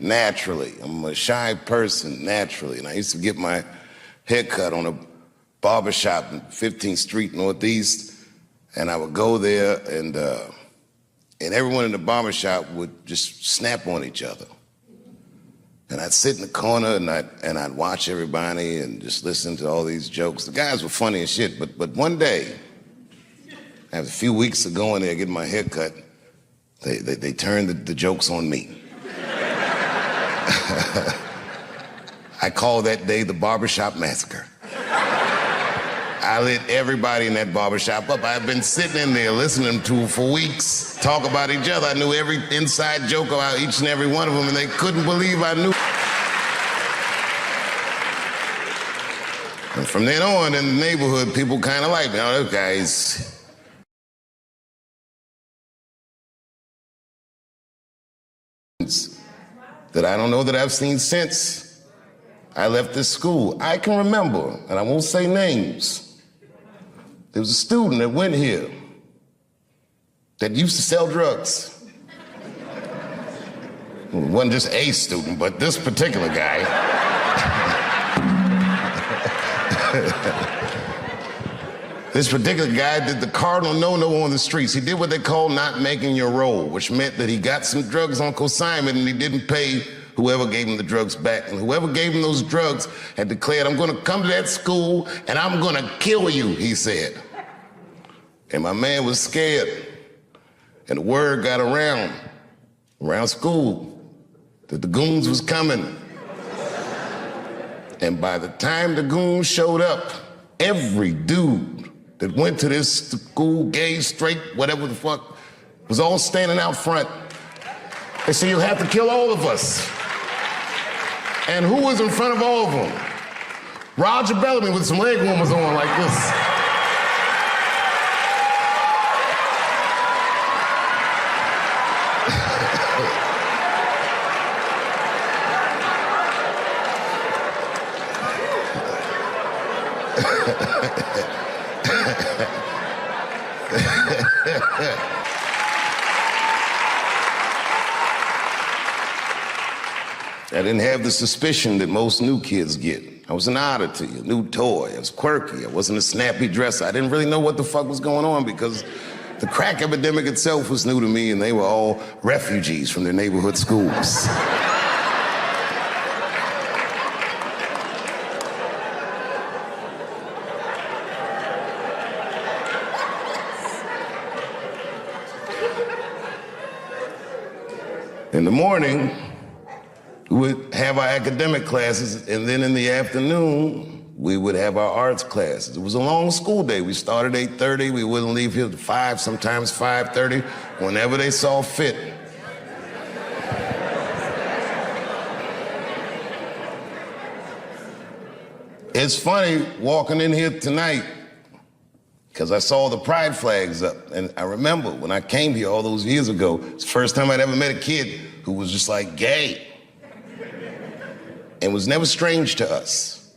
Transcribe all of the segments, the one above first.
naturally. I'm a shy person naturally, and I used to get my hair cut on a barbershop in 15th Street Northeast, and I would go there, and everyone in the barbershop would just snap on each other. And I'd sit in the corner and I'd watch everybody and just listen to all these jokes. The guys were funny as shit, but one day, after a few weeks of going there getting my hair cut, they turned the jokes on me. I call that day the barbershop massacre. I lit everybody in that barbershop up. I've been sitting in there listening to for weeks talk about each other. I knew every inside joke about each and every one of them, and they couldn't believe I knew. And from then on in the neighborhood, people kind of like me. Oh, those guys. That I don't know that I've seen since I left this school. I can remember, and I won't say names, there was a student that went here that used to sell drugs. It wasn't just a student, but this particular guy. This particular guy did the cardinal no-no on the streets. He did what they call not making your roll, which meant that he got some drugs on consignment and he didn't pay whoever gave him the drugs back. And whoever gave him those drugs had declared, I'm gonna come to that school and I'm gonna kill you, he said. And my man was scared. And the word got around school that the goons was coming. And by the time the goons showed up, every dude that went to this school, gay, straight, whatever the fuck, was all standing out front. They said, you have to kill all of us. And who was in front of all of them? Roger Bellamy with some leg warmers on like this. I didn't have the suspicion that most new kids get. I was an oddity, a new toy. I was quirky. I wasn't a snappy dresser. I didn't really know what the fuck was going on because the crack epidemic itself was new to me, and they were all refugees from their neighborhood schools. In the morning, we would have our academic classes, and then in the afternoon, we would have our arts classes. It was a long school day. We started at 8:30. We wouldn't leave here at 5, sometimes 5:30, whenever they saw fit. It's funny walking in here tonight, because I saw the pride flags up. And I remember when I came here all those years ago, it's the first time I'd ever met a kid who was just like gay. And was never strange to us.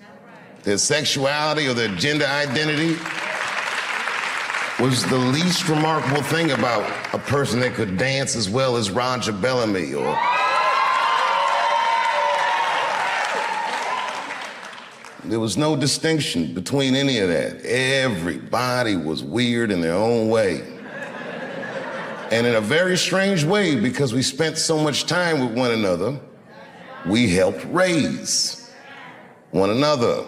Their sexuality or their gender identity was the least remarkable thing about a person that could dance as well as Roger Bellamy or there was no distinction between any of that. Everybody was weird in their own way. And in a very strange way, because we spent so much time with one another, we helped raise one another.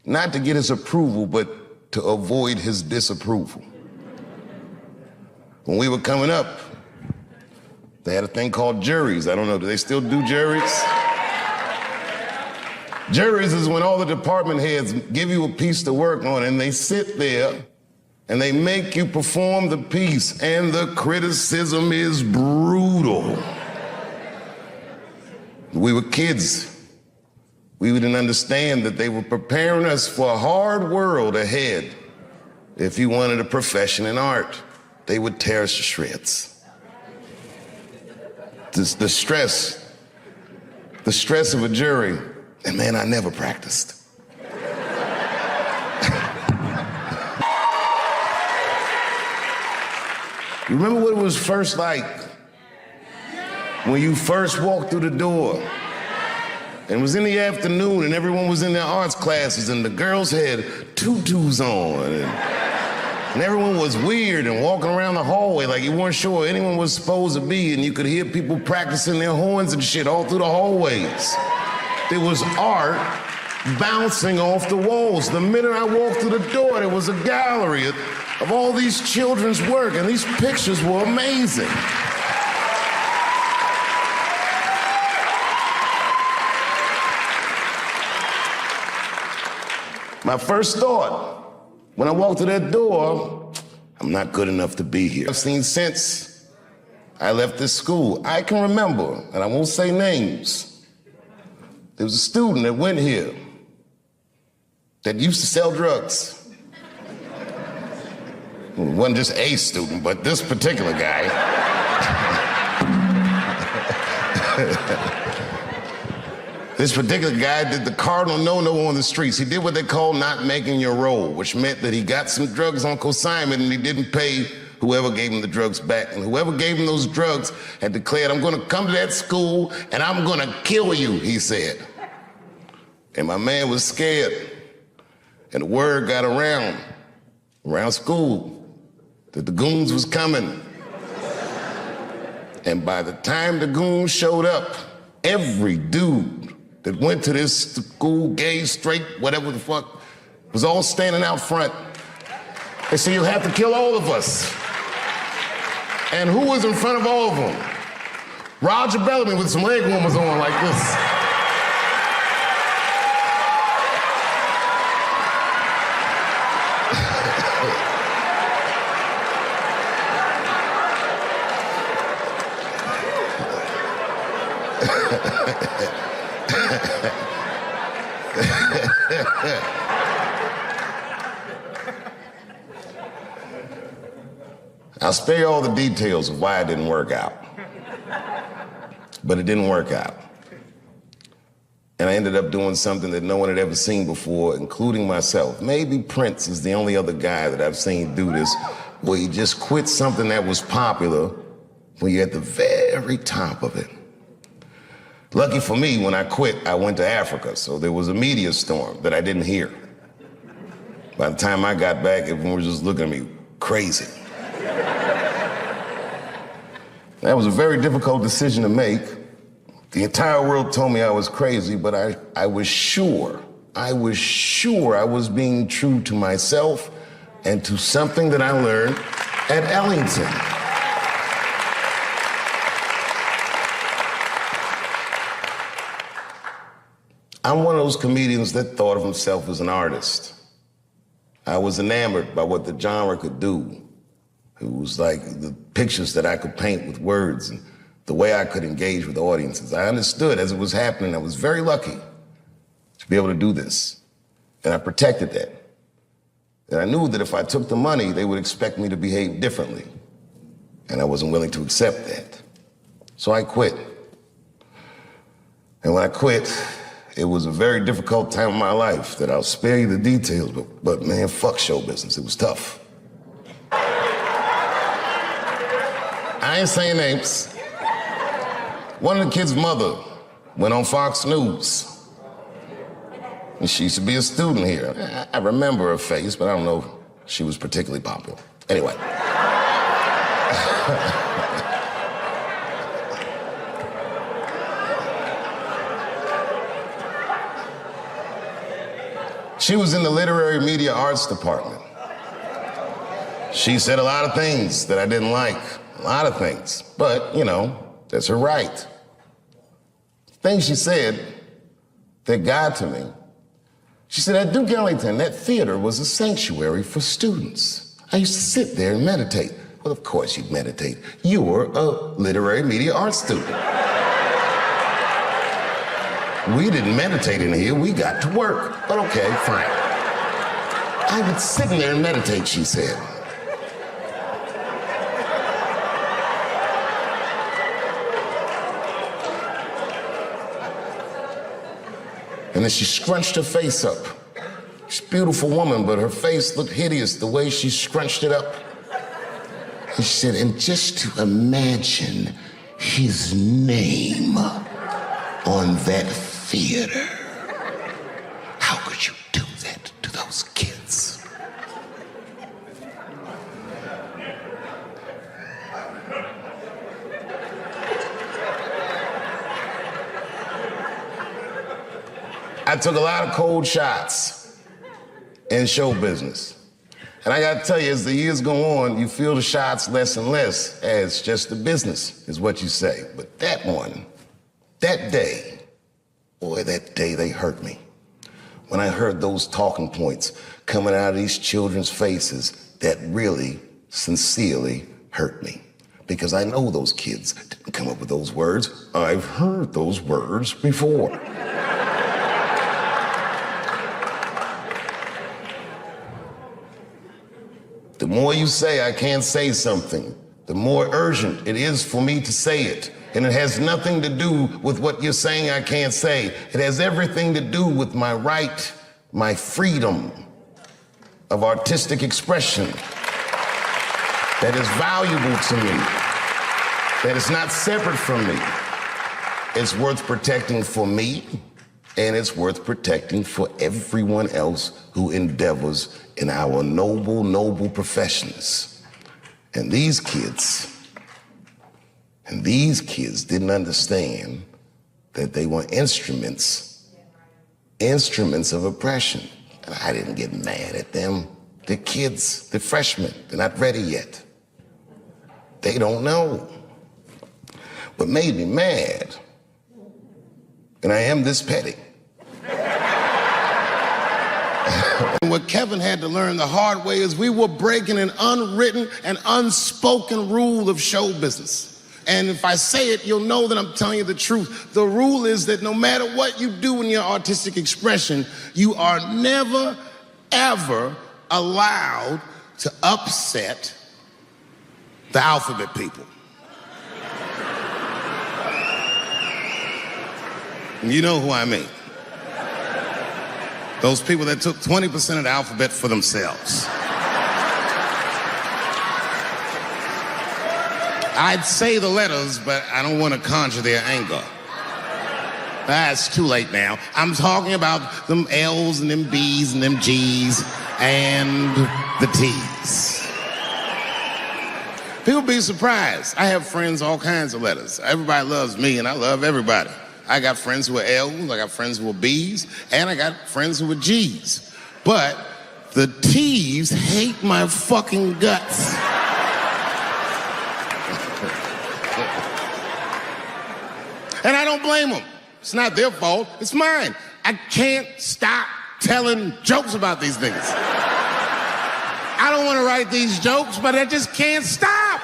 Not to get his approval, but to avoid his disapproval. When we were coming up, they had a thing called juries. I don't know, do they still do juries? Juries is when all the department heads give you a piece to work on and they sit there and they make you perform the piece, and the criticism is brutal. We were kids. We didn't understand that they were preparing us for a hard world ahead. If you wanted a profession in art, they would tear us to shreds. The stress of a jury, and man, I never practiced. You remember what it was first like when you first walked through the door. And it was in the afternoon and everyone was in their arts classes and the girls had tutus on. And everyone was weird and walking around the hallway like you weren't sure where anyone was supposed to be, and you could hear people practicing their horns and shit all through the hallways. There was art bouncing off the walls. The minute I walked through the door, there was a gallery of all these children's work, and these pictures were amazing. My first thought, when I walked through that door, I'm not good enough to be here. I've seen since I left this school. I can remember, and I won't say names, there was a student that went here that used to sell drugs. Well, it wasn't just a student, but this particular guy. This particular guy did the cardinal no-no on the streets. He did what they call not making your roll, which meant that he got some drugs on consignment and he didn't pay whoever gave him the drugs back. And whoever gave him those drugs had declared, I'm gonna come to that school and I'm gonna kill you, he said. And my man was scared. And the word got around school that the goons was coming. And by the time the goons showed up, every dude that went to this school, gay, straight, whatever the fuck, was all standing out front. They said, you'll have to kill all of us. And who was in front of all of them? Roger Bellamy with some leg warmers on like this. I'll spare you all the details of why it didn't work out. But it didn't work out. And I ended up doing something that no one had ever seen before, including myself. Maybe Prince is the only other guy that I've seen do this, where he just quit something that was popular when you're at the very top of it. Lucky for me, when I quit, I went to Africa, so there was a media storm that I didn't hear. By the time I got back, everyone was just looking at me crazy. That was a very difficult decision to make. The entire world told me I was crazy, but I was sure I was being true to myself and to something that I learned at Ellington. I'm one of those comedians that thought of himself as an artist. I was enamored by what the genre could do. It was like the pictures that I could paint with words and the way I could engage with audiences. I understood as it was happening. I was very lucky to be able to do this. And I protected that. And I knew that if I took the money, they would expect me to behave differently. And I wasn't willing to accept that. So I quit. And when I quit, it was a very difficult time in my life that I'll spare you the details, but man, fuck show business. It was tough. I ain't saying names. One of the kids' mother went on Fox News. And she used to be a student here. I remember her face, but I don't know if she was particularly popular. Anyway. She was in the literary media arts department. She said a lot of things that I didn't like, a lot of things, but, you know, that's her right. Things she said that got to me. She said, at Duke Ellington, that theater was a sanctuary for students. I used to sit there and meditate. Well, of course you'd meditate. You were a literary media arts student. We didn't meditate in here, we got to work. But okay, fine. I would sit in there and meditate, she said. And then she scrunched her face up. She's a beautiful woman, but her face looked hideous the way she scrunched it up. And she said, and just to imagine his name on that theater. How could you do that to those kids? I took a lot of cold shots in show business. And I gotta tell you, as the years go on, you feel the shots less and less as just the business, is what you say. But that one, that day, boy, that day they hurt me. When I heard those talking points coming out of these children's faces, that really, sincerely hurt me. Because I know those kids didn't come up with those words. I've heard those words before. The more you say I can't say something, the more urgent it is for me to say it. And it has nothing to do with what you're saying I can't say. It has everything to do with my right, my freedom of artistic expression that is valuable to me, that is not separate from me. It's worth protecting for me, and it's worth protecting for everyone else who endeavors in our noble, noble professions. And these kids didn't understand that they were instruments of oppression. And I didn't get mad at them. They're kids, they're freshmen, they're not ready yet. They don't know. What made me mad, and I am this petty, and what Kevin had to learn the hard way is we were breaking an unwritten and unspoken rule of show business. And if I say it, you'll know that I'm telling you the truth. The rule is that no matter what you do in your artistic expression, you are never, ever allowed to upset the alphabet people. You know who I mean. Those people that took 20% of the alphabet for themselves. I'd say the letters, but I don't want to conjure their anger. It's too late now. I'm talking about them L's and them B's and them G's and the T's. People be surprised. I have friends, all kinds of letters. Everybody loves me and I love everybody. I got friends who are L's, I got friends who are B's, and I got friends who are G's. But the T's hate my fucking guts. And I don't blame them. It's not their fault, it's mine. I can't stop telling jokes about these things. I don't want to write these jokes, but I just can't stop.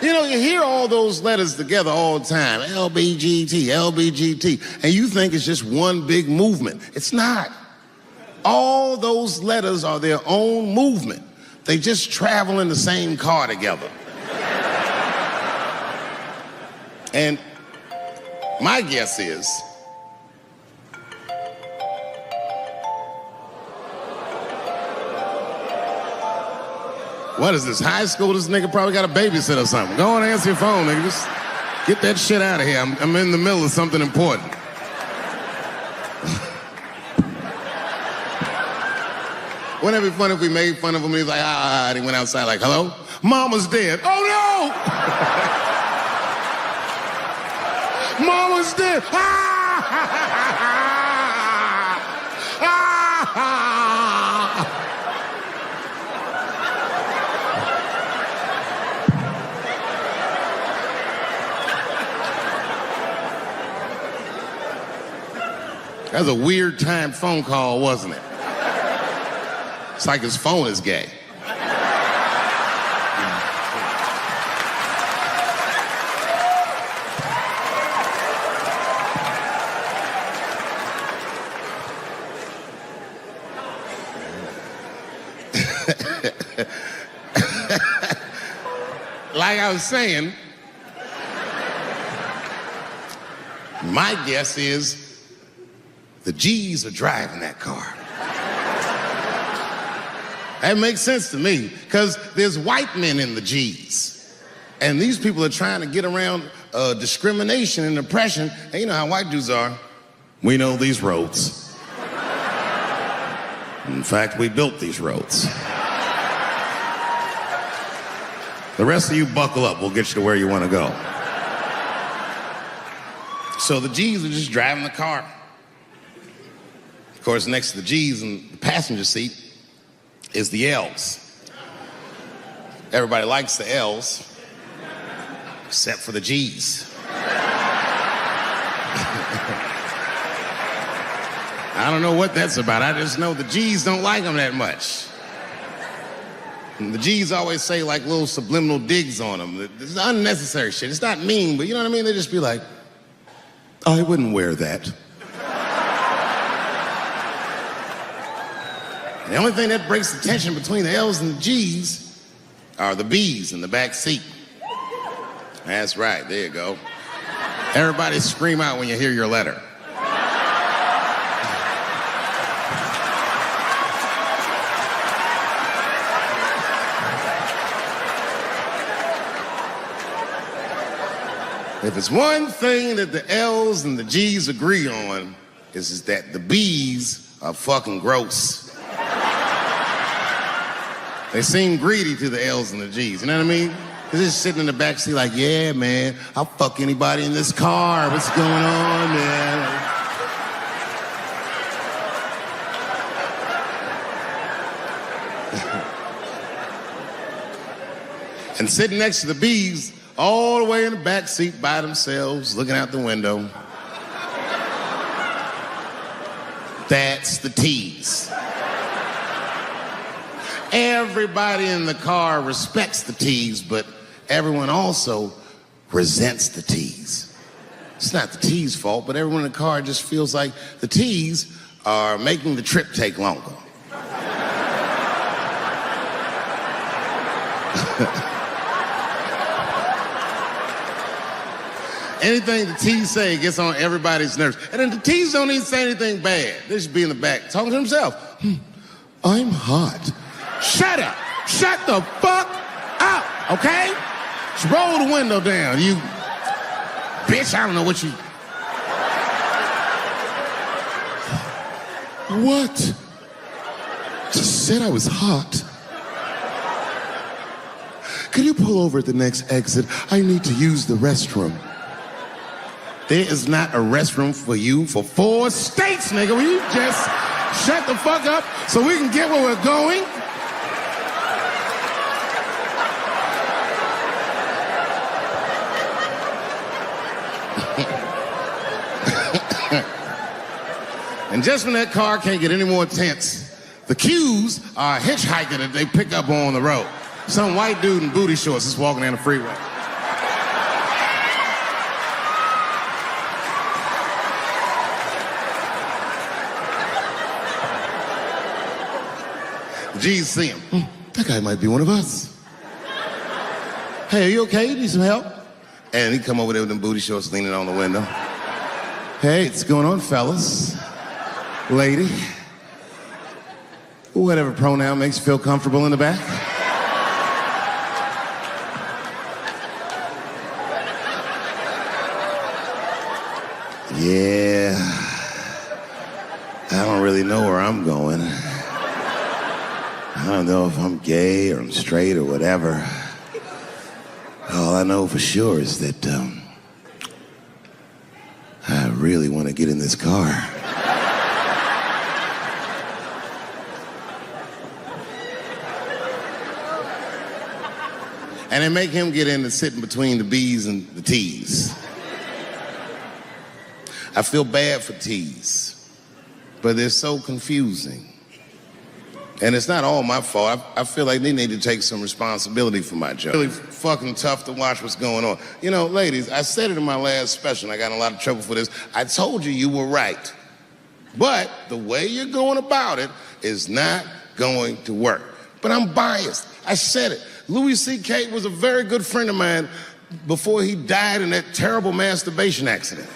You know, you hear all those letters together all the time, LBGT, LBGT, and you think it's just one big movement. It's not. All those letters are their own movement. They just travel in the same car together. And my guess is, what is this, high school? This nigga probably got a babysitter or something. Go on and answer your phone, nigga. Just get that shit out of here. I'm in the middle of something important. Wouldn't it be funny if we made fun of him and he was like, and he went outside like, hello? Mama's dead. Oh no! Mama's dead. That was a weird timed phone call, wasn't it? It's like his phone is gay. Like I was saying, my guess is the G's are driving that car. That makes sense to me, because there's white men in the G's. And these people are trying to get around discrimination and oppression. And you know how white dudes are. We know these roads. In fact, we built these roads. The rest of you buckle up. We'll get you to where you want to go. So the G's are just driving the car. Of course, next to the G's in the passenger seat is the L's. Everybody likes the L's, except for the G's. I don't know what that's about. I just know the G's don't like them that much. And the G's always say like little subliminal digs on them. It's unnecessary shit. It's not mean, but you know what I mean? They just be like, I wouldn't wear that. The only thing that breaks the tension between the L's and the G's are the B's in the back seat. That's right, there you go. Everybody scream out when you hear your letter. If it's one thing that the L's and the G's agree on, is that the B's are fucking gross. They seem greedy to the L's and the G's, you know what I mean? They're just sitting in the back seat like, yeah, man, I'll fuck anybody in this car. What's going on, man? And sitting next to the B's, all the way in the back seat by themselves, looking out the window. That's the T's. Everybody in the car respects the T's, but everyone also resents the T's. It's not the T's' fault, but everyone in the car just feels like the T's are making the trip take longer. Anything the T's say gets on everybody's nerves. And then the T's don't even say anything bad. They just be in the back talking to themselves. I'm hot. Shut up. Shut the fuck up, okay? Just roll the window down, you bitch. I don't know what you... What? Just said I was hot. Can you pull over at the next exit? I need to use the restroom. There is not a restroom for you for 4 states, nigga. Will you just shut the fuck up so we can get where we're going? And just when that car can't get any more tense, the Q's are a hitchhiker that they pick up on the road. Some white dude in booty shorts is walking down the freeway. The G's see him. That guy might be one of us. Hey, are you okay? You need some help? And he come over there with them booty shorts leaning on the window. Hey, what's going on, fellas? Lady. Whatever pronoun makes you feel comfortable in the back. Yeah. I don't really know where I'm going. I don't know if I'm gay or I'm straight or whatever. All I know for sure is that I really want to get in this car. And they make him get in and sit in between the B's and the T's. I feel bad for T's, but they're so confusing. And it's not all my fault. I feel like they need to take some responsibility for my joke. Really fucking tough to watch what's going on. You know, ladies, I said it in my last special, and I got in a lot of trouble for this. I told you were right. But the way you're going about it is not going to work. But I'm biased. I said it. Louis C.K. was a very good friend of mine before he died in that terrible masturbation accident.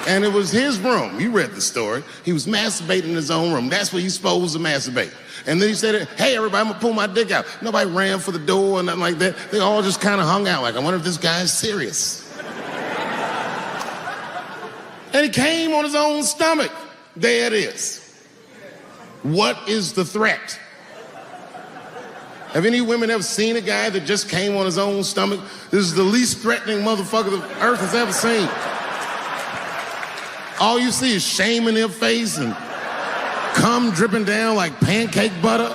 And it was his room. You read the story. He was masturbating in his own room. That's where you're supposed to masturbate. And then he said, hey, everybody, I'm gonna pull my dick out. Nobody ran for the door or nothing like that. They all just kind of hung out like, I wonder if this guy's serious. And he came on his own stomach. There it is. What is the threat? Have any women ever seen a guy that just came on his own stomach? This is the least threatening motherfucker the earth has ever seen. All you see is shame in their face and cum dripping down like pancake butter.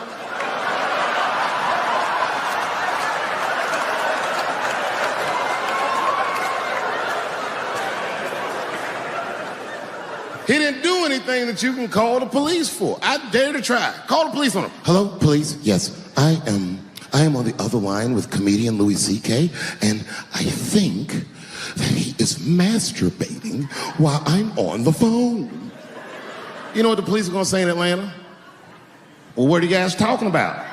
He didn't do anything that you can call the police for. I dare to try. Call the police on him. Hello, police? Yes, I am on the other line with comedian Louis C.K., and I think that he is masturbating while I'm on the phone. You know what the police are gonna say in Atlanta? Well, what are you guys talking about?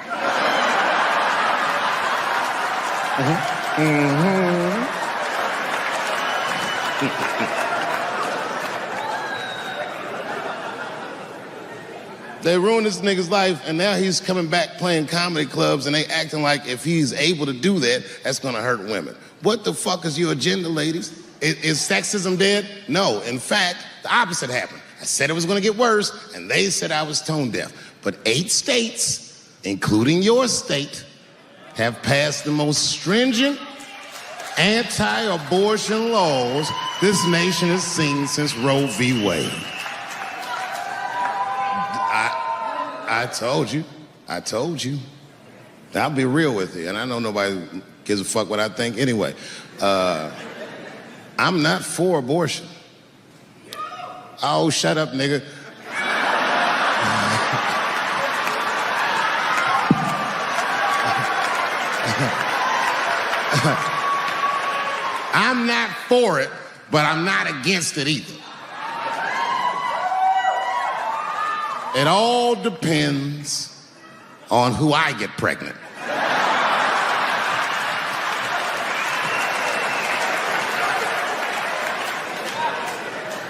They ruined this nigga's life, and now he's coming back playing comedy clubs, and they acting like if he's able to do that, that's gonna hurt women. What the fuck is your agenda, ladies? Is sexism dead? No, in fact, the opposite happened. I said it was gonna get worse, and they said I was tone deaf. But 8 states, including your state, have passed the most stringent anti-abortion laws this nation has seen since Roe v. Wade. I told you. I'll be real with you, and I know nobody gives a fuck what I think anyway. I'm not for abortion. Oh, shut up, nigga. I'm not for it, but I'm not against it either. It all depends on who I get pregnant.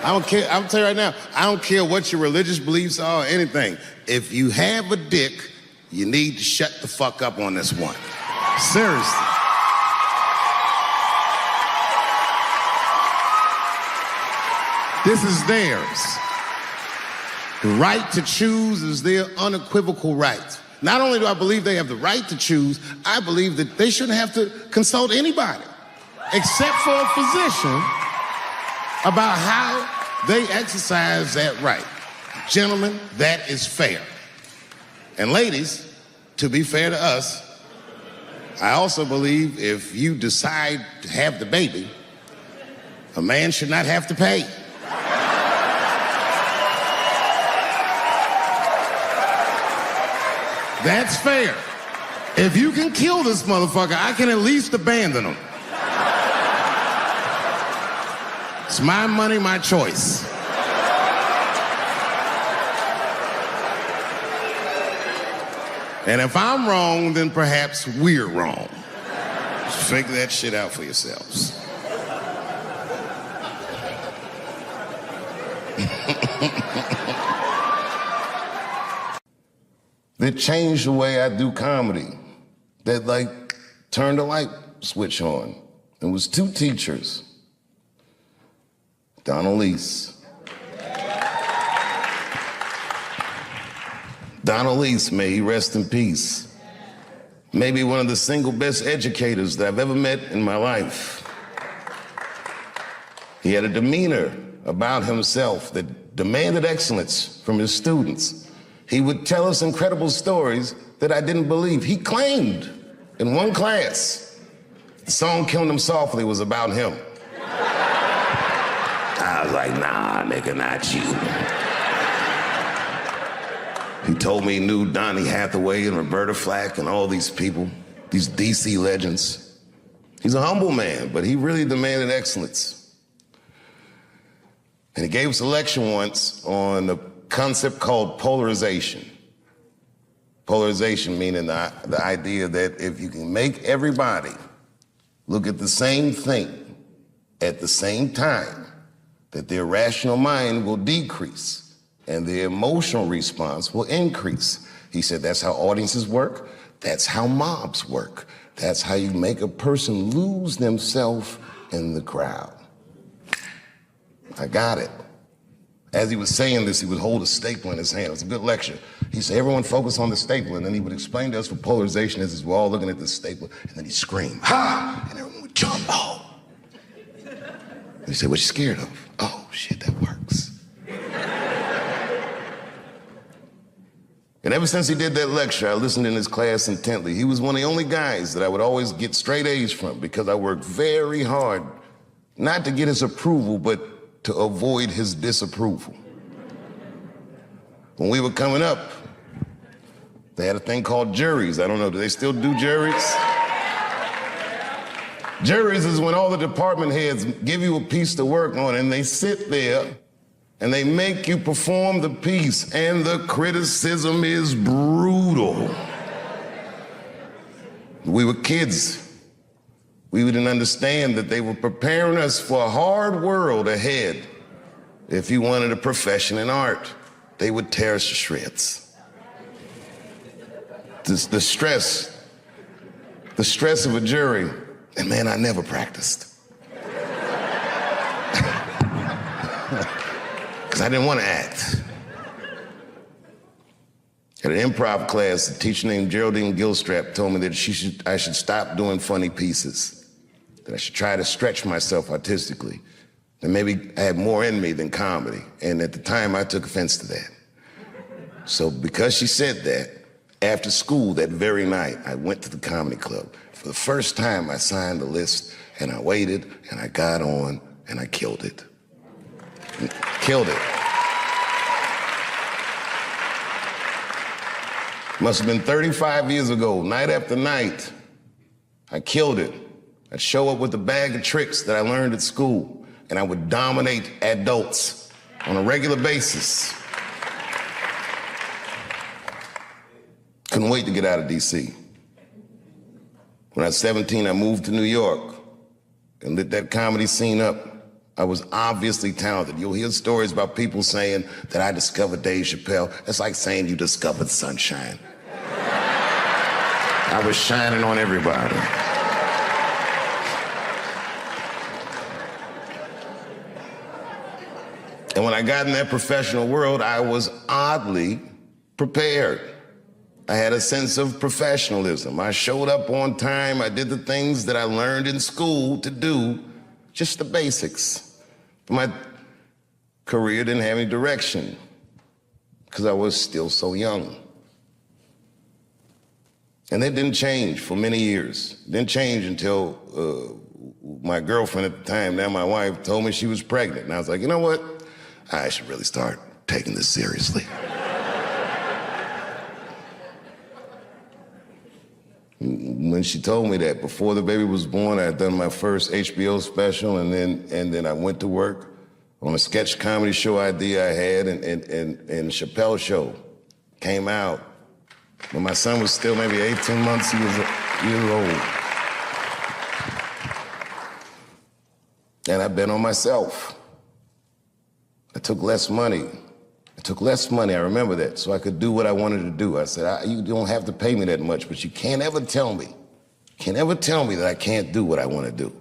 I don't care, I'm telling you right now, I don't care what your religious beliefs are or anything. If you have a dick, you need to shut the fuck up on this one. Seriously. This is theirs. The right to choose is their unequivocal right. Not only do I believe they have the right to choose, I believe that they shouldn't have to consult anybody, except for a physician, about how they exercise that right. Gentlemen, that is fair. And ladies, to be fair to us, I also believe if you decide to have the baby, a man should not have to pay. That's fair. If you can kill this motherfucker, I can at least abandon him. It's my money, my choice. And if I'm wrong, then perhaps we're wrong. Just figure that shit out for yourselves. That changed the way I do comedy. That turned a light switch on. It was 2 teachers. Donald Lease, may he rest in peace. Maybe one of the single best educators that I've ever met in my life. He had a demeanor about himself that demanded excellence from his students. He would tell us incredible stories that I didn't believe. He claimed in one class, the song Killing Them Softly was about him. I was like, nah, nigga, not you. He told me he knew Donny Hathaway and Roberta Flack and all these people, these DC legends. He's a humble man, but he really demanded excellence. And he gave us a lecture once on a concept called polarization. Polarization meaning the idea that if you can make everybody look at the same thing at the same time, that their rational mind will decrease and their emotional response will increase. He said that's how audiences work, that's how mobs work. That's how you make a person lose themselves in the crowd. I got it. As he was saying this, he would hold a staple in his hand. It was a good lecture. He said, everyone focus on the staple, and then he would explain to us what polarization is as we're all looking at the staple, and then he'd scream, ha! And everyone would jump, oh! And he said, what you scared of? Oh, shit, that works. And ever since he did that lecture, I listened in his class intently. He was one of the only guys that I would always get straight A's from because I worked very hard, not to get his approval, but to avoid his disapproval. When we were coming up, they had a thing called juries. I don't know, do they still do juries? Juries is when all the department heads give you a piece to work on and they sit there and they make you perform the piece, and the criticism is brutal. We were kids. We didn't understand that they were preparing us for a hard world ahead. If you wanted a profession in art, they would tear us to shreds. The stress of a jury, and man, I never practiced. Because I didn't want to act. At an improv class, a teacher named Geraldine Gilstrap told me that I should stop doing funny pieces, that I should try to stretch myself artistically, that maybe I had more in me than comedy. And at the time, I took offense to that. So because she said that, after school that very night, I went to the comedy club. For the first time, I signed the list, and I waited, and I got on, and I killed it. Killed it. Must have been 35 years ago, night after night, I killed it. I'd show up with a bag of tricks that I learned at school, and I would dominate adults on a regular basis. Couldn't wait to get out of DC. When I was 17, I moved to New York and lit that comedy scene up. I was obviously talented. You'll hear stories about people saying that I discovered Dave Chappelle. It's like saying you discovered sunshine. I was shining on everybody. And when I got in that professional world, I was oddly prepared. I had a sense of professionalism. I showed up on time. I did the things that I learned in school to do, just the basics. But my career didn't have any direction because I was still so young. And that didn't change for many years. It didn't change until my girlfriend at the time, now my wife, told me she was pregnant. And I was like, you know what? I should really start taking this seriously. When she told me that, before the baby was born, I had done my first HBO special, and then I went to work on a sketch comedy show idea I had, and Chappelle show came out when my son was still maybe 18 months years old. And I bet on myself. I took less money. I remember that, so I could do what I wanted to do. I said, you don't have to pay me that much, but you can't ever tell me that I can't do what I want to do.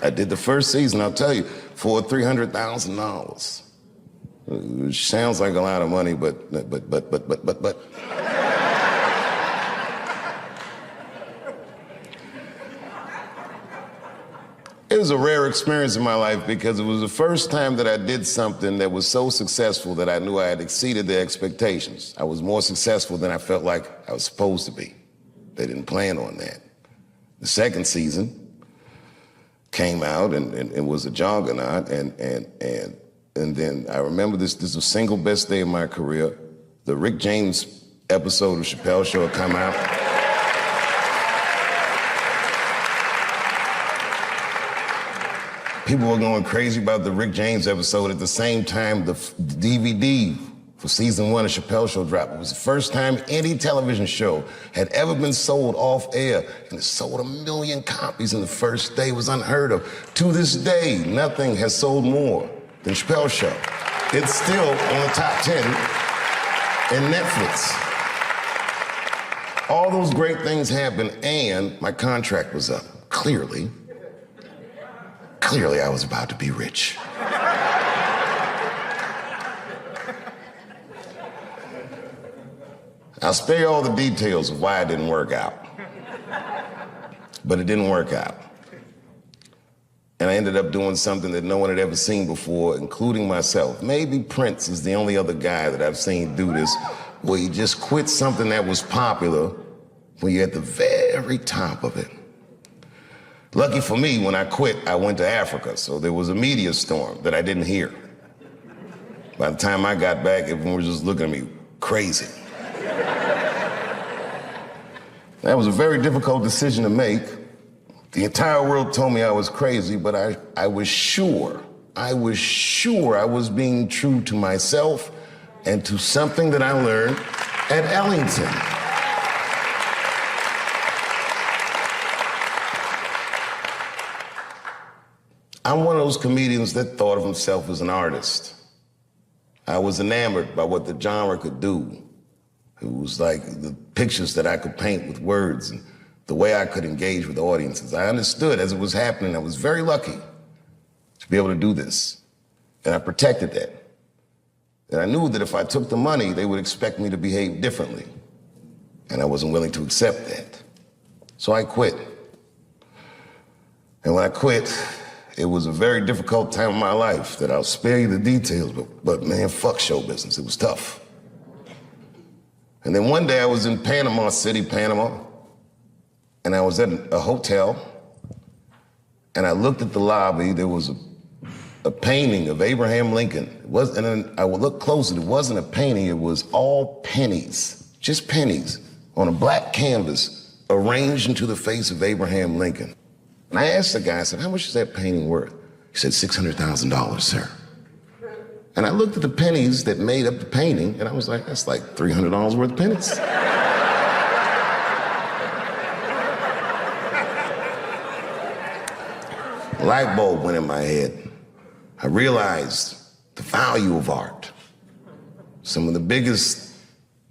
I did the first season, I'll tell you, for $300,000. Which sounds like a lot of money, but. It was a rare experience in my life because it was the first time that I did something that was so successful that I knew I had exceeded their expectations. I was more successful than I felt like I was supposed to be. They didn't plan on that. The second season came out and it was a juggernaut, and then I remember this was the single best day of my career. The Rick James episode of Chappelle Show had come out. People were going crazy about the Rick James episode. At the same time, the DVD for season 1 of Chappelle Show dropped. It was the first time any television show had ever been sold off air, and it sold 1 million copies in the first day. It was unheard of. To this day, nothing has sold more than Chappelle's show. It's still on the top 10 in Netflix. All those great things happened, and my contract was up. Clearly, I was about to be rich. I'll spare you all the details of why it didn't work out. But it didn't work out. And I ended up doing something that no one had ever seen before, including myself. Maybe Prince is the only other guy that I've seen do this, where he just quit something that was popular when you're at the very top of it. Lucky for me, when I quit, I went to Africa, so there was a media storm that I didn't hear. By the time I got back, everyone was just looking at me crazy. That was a very difficult decision to make. The entire world told me I was crazy, but I was sure I was being true to myself and to something that I learned at Ellington. I'm one of those comedians that thought of himself as an artist. I was enamored by what the genre could do. It was like the pictures that I could paint with words and the way I could engage with audiences. I understood as it was happening. I was very lucky to be able to do this. And I protected that. And I knew that if I took the money, they would expect me to behave differently. And I wasn't willing to accept that. So I quit. And when I quit, it was a very difficult time in my life that I'll spare you the details, but man, fuck show business. It was tough. And then one day I was in Panama City, Panama, and I was at a hotel, and I looked at the lobby. There was a painting of Abraham Lincoln. And then I would look closer. It wasn't a painting. It was all pennies, just pennies, on a black canvas arranged into the face of Abraham Lincoln. And I asked the guy, I said, how much is that painting worth? He said, $600,000, sir. And I looked at the pennies that made up the painting, and I was like, that's like $300 worth of pennies. A light bulb went in my head. I realized the value of art. Some of the biggest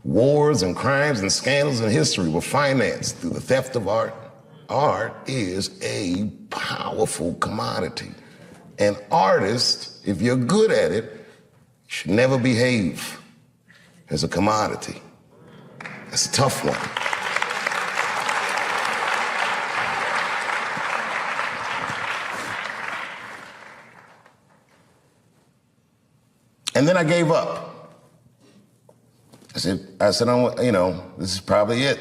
wars and crimes and scandals in history were financed through the theft of art. Art is a powerful commodity. And artists, if you're good at it, should never behave as a commodity. That's a tough one. And then I gave up. I said, this is probably it.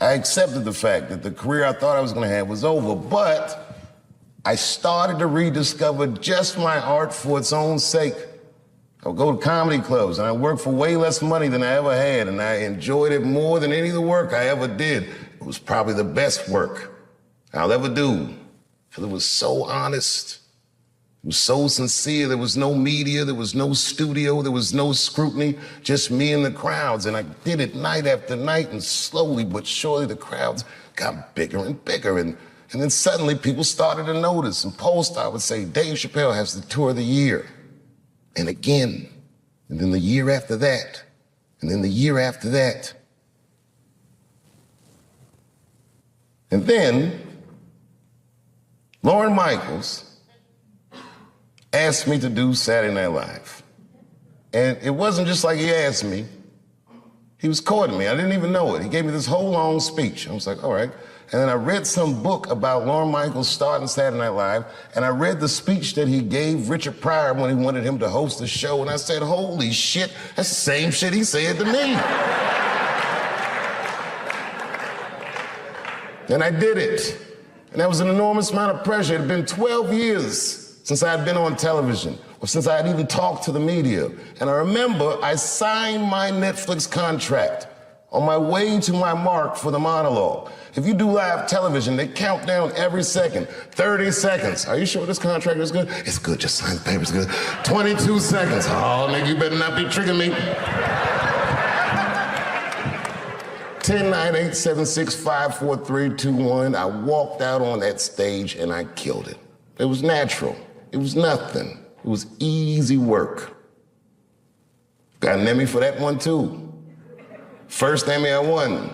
I accepted the fact that the career I thought I was gonna have was over, but I started to rediscover just my art for its own sake. I would go to comedy clubs, and I worked for way less money than I ever had, and I enjoyed it more than any of the work I ever did. It was probably the best work I'll ever do, because it was so honest. It was so sincere. There was no media, there was no studio, there was no scrutiny, just me and the crowds. And I did it night after night, and slowly but surely the crowds got bigger and bigger. And then suddenly people started to notice, and Polestar would say, Dave Chappelle has the tour of the year. And again, and then the year after that, and then the year after that. And then Lorne Michaels asked me to do Saturday Night Live. And it wasn't just like he asked me. He was courting me. I didn't even know it. He gave me this whole long speech. I was like, all right. And then I read some book about Lorne Michaels starting Saturday Night Live, and I read the speech that he gave Richard Pryor when he wanted him to host the show, and I said, holy shit, that's the same shit he said to me. And I did it. And that was an enormous amount of pressure. It had been 12 years since I had been on television, or since I had even talked to the media. And I remember I signed my Netflix contract on my way to my mark for the monologue. If you do live television, they count down every second. 30 seconds. Are you sure this contract is good? It's good, just sign the paper, it's good. 22 seconds. Oh, nigga, you better not be tricking me. 10, 9, 8, 7, 6, 5, 4, 3, 2, 1. I walked out on that stage and I killed it. It was natural. It was nothing. It was easy work. Got an Emmy for that one too. First Emmy I won.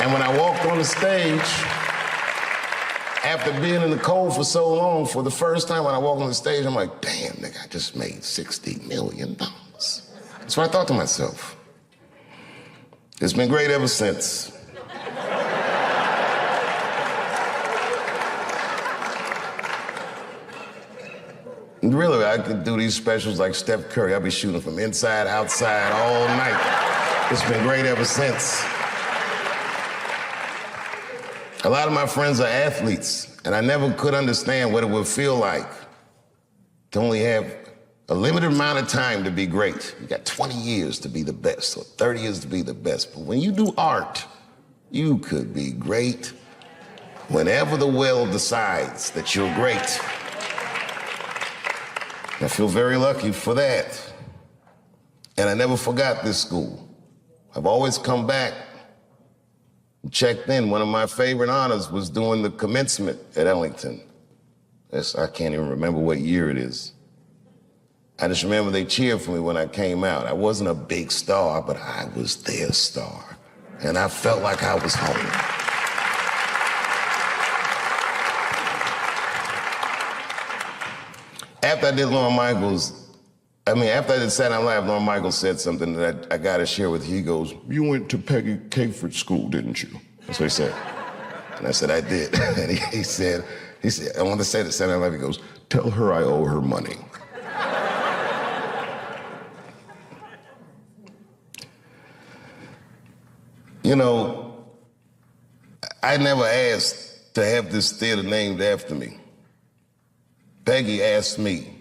And when I walked on the stage, after being in the cold for so long, for the first time when I walked on the stage, I'm like, damn, nigga, I just made $60 million. That's what I thought to myself. It's been great ever since. Really, I could do these specials like Steph Curry. I'll be shooting from inside, outside, all night. It's been great ever since. A lot of my friends are athletes, and I never could understand what it would feel like to only have a limited amount of time to be great. You got 20 years to be the best, or 30 years to be the best. But when you do art, you could be great whenever the will decides that you're great. I feel very lucky for that. And I never forgot this school. I've always come back and checked in. One of my favorite honors was doing the commencement at Ellington. I can't even remember what year it is. I just remember they cheered for me when I came out. I wasn't a big star, but I was their star. And I felt like I was home. After I did Lorne Michaels, after I did Saturday Night Live, Lorne Michaels said something that I got to share with you. He goes, "You went to Peggy Capeford School, didn't you?" That's what he said. And I said, "I did." And he said, I want to say that Saturday Night Live, he goes, "Tell her I owe her money." You know, I never asked to have this theater named after me. Peggy asked me.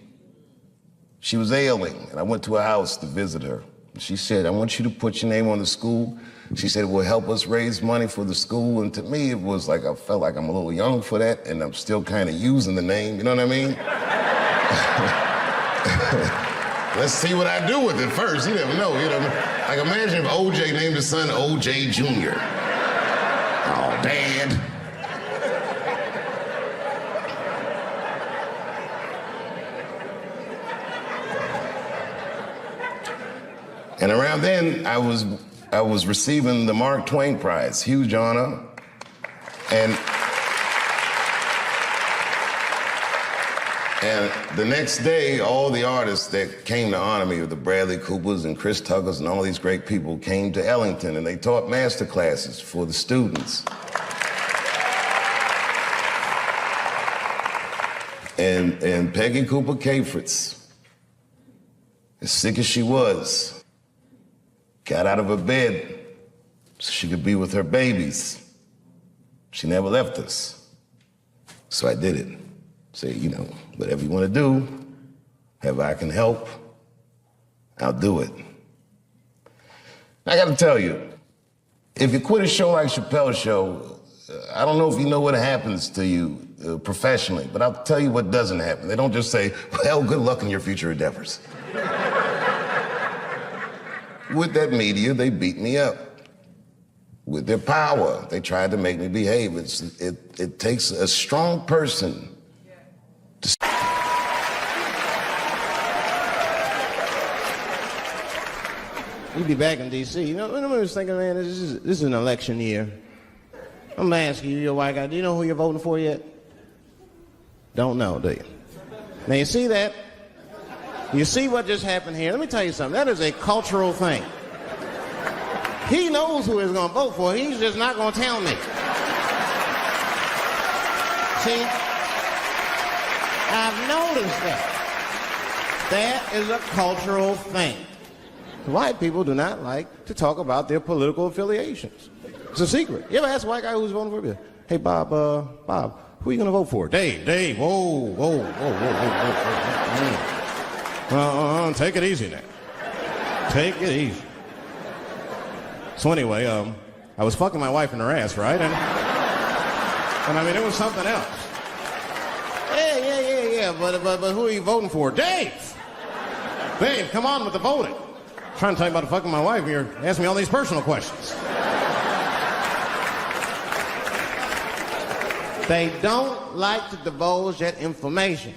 She was ailing, and I went to her house to visit her. She said, "I want you to put your name on the school." She said, "It will help us raise money for the school." And to me, it was like, I felt like I'm a little young for that, and I'm still kind of using the name, you know what I mean? Let's see what I do with it first. You never know, you know. Like, imagine if OJ named his son OJ Jr. Oh, Dad. And around then, I was receiving the Mark Twain Prize, huge honor. And the next day, all the artists that came to honor me, the Bradley Coopers and Chris Tuckers and all these great people, came to Ellington, and they taught master classes for the students. And Peggy Cooper Capeford, as sick as she was, got out of her bed so she could be with her babies. She never left us. So I did it. Say, you know, whatever you want to do, however I can help, I'll do it. I got to tell you, if you quit a show like Chappelle's show, I don't know if you know what happens to you professionally, but I'll tell you what doesn't happen. They don't just say, "Well, good luck in your future endeavors." With that media, they beat me up. With their power, they tried to make me behave. It takes a strong person to... We'd be back in D.C. You know, I was thinking, man, this is an election year. I'm gonna ask you, you're a white guy, do you know who you're voting for yet? Don't know, do you? Now, you see that? You see what just happened here? Let me tell you something. That is a cultural thing. He knows who he's going to vote for. He's just not going to tell me. See? I've noticed that. That is a cultural thing. White people do not like to talk about their political affiliations. It's a secret. You ever ask a white guy who's voting for you? "Hey, Bob, who are you going to vote for?" Dave, whoa. Take it easy now. Take it easy. So anyway, I was fucking my wife in her ass, right? And I mean, it was something else. Yeah, but who are you voting for? Dave, come on with the voting. I'm trying to tell you about fucking my wife, and you're asking me all these personal questions. They don't like to divulge that information.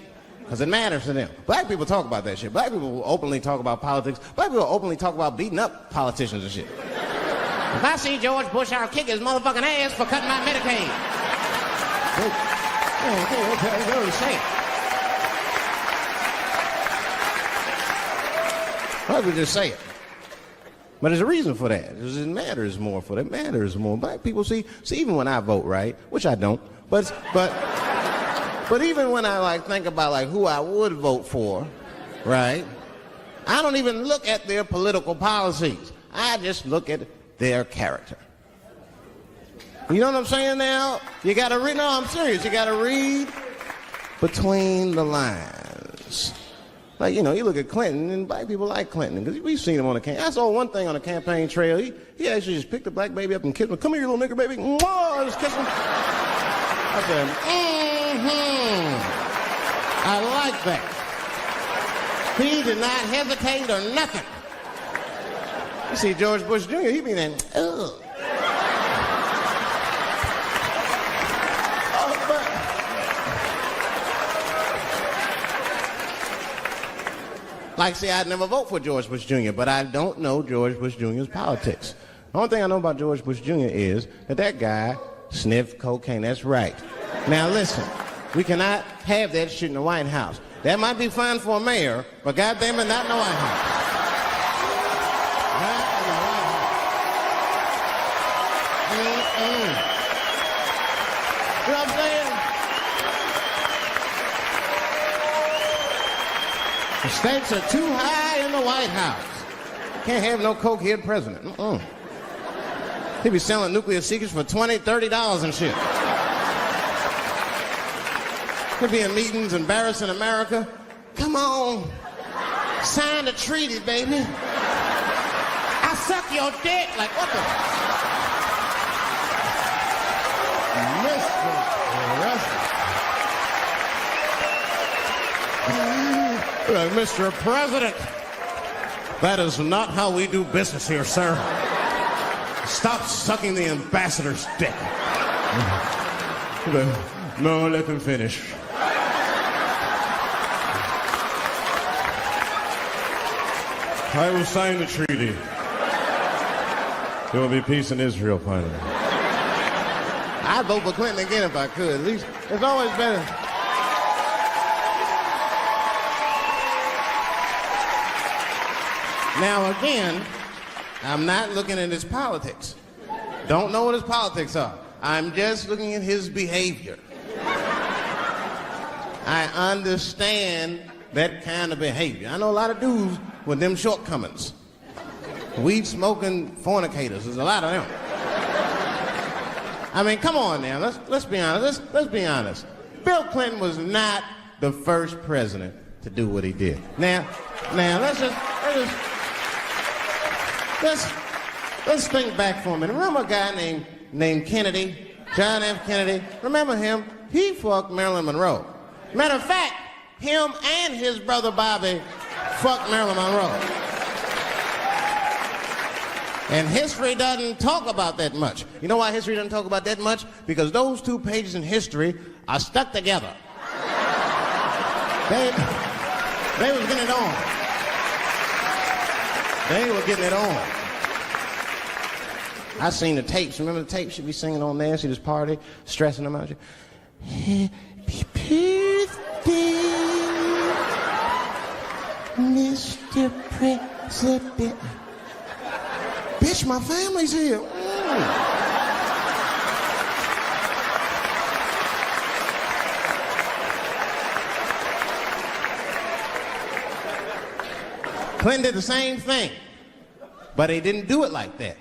because it matters to them. Black people talk about that shit. Black people will openly talk about politics. Black people will openly talk about beating up politicians and shit. If I see George Bush, I'll kick his motherfucking ass for cutting my Medicaid. They already say it. Black people just say it. But there's a reason for that. It matters more for that. It matters more. Black people see, even when I vote, right? Which I don't. But even when I like think about like who I would vote for, right? I don't even look at their political policies. I just look at their character. You know what I'm saying now? You gotta read, no, I'm serious. You gotta read between the lines. Like, you know, you look at Clinton, and black people like Clinton, because we've seen him on the campaign. I saw one thing on the campaign trail. He actually just picked a black baby up and kissed him. Come here, you little nigger baby. Mwah, just kiss him. I said, I like that. He did not hesitate or nothing. You see George Bush Jr., he be then, ugh. Like, see, I'd never vote for George Bush Jr., but I don't know George Bush Jr.'s politics. The only thing I know about George Bush Jr. is that guy sniffed cocaine. That's right. Now, listen, we cannot have that shit in the White House. That might be fine for a mayor, but goddamn it, not in the White House. Not in the White House. You know what I'm saying? The stakes are too high in the White House. Can't have no cokehead president. He be selling nuclear secrets for $20, $30 and shit. He'll be in meetings embarrassing America. Come on, sign the treaty, baby. I suck your dick. Like, what the? Mr. President, that is not how we do business here, sir. Stop sucking the ambassador's dick. No, let him finish. I will sign the treaty. There will be peace in Israel, finally. I'd vote for Clinton again if I could. At least it's always better. Now, again, I'm not looking at his politics. Don't know what his politics are. I'm just looking at his behavior. I understand that kind of behavior. I know a lot of dudes with them shortcomings. Weed-smoking fornicators. There's a lot of them. I mean, come on now. Let's be honest. Let's be honest. Bill Clinton was not the first president to do what he did. Now, let's think back for a minute. Remember a guy named Kennedy, John F. Kennedy? Remember him? He fucked Marilyn Monroe. Matter of fact, him and his brother Bobby fucked Marilyn Monroe. And history doesn't talk about that much. You know why history doesn't talk about that much? Because those 2 pages in history are stuck together. They was getting it on. They were getting it on. I seen the tapes. Remember the tapes she'd be singing on there? See this party, stressing them out. Happy birthday, Mr. President. Bitch, my family's here. Clinton did the same thing, but he didn't do it like that.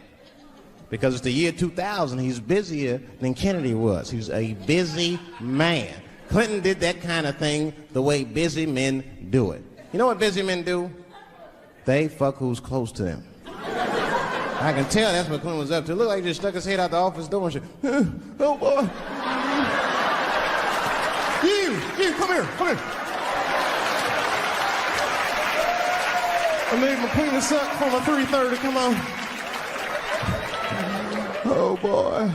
Because it's the year 2000, he's busier than Kennedy was. He was a busy man. Clinton did that kind of thing the way busy men do it. You know what busy men do? They fuck who's close to them. I can tell that's what Clinton was up to. Look like he just stuck his head out the office door and shit. Oh, boy. You, come here. I made my penis up for my 3:30, come on. Oh, boy.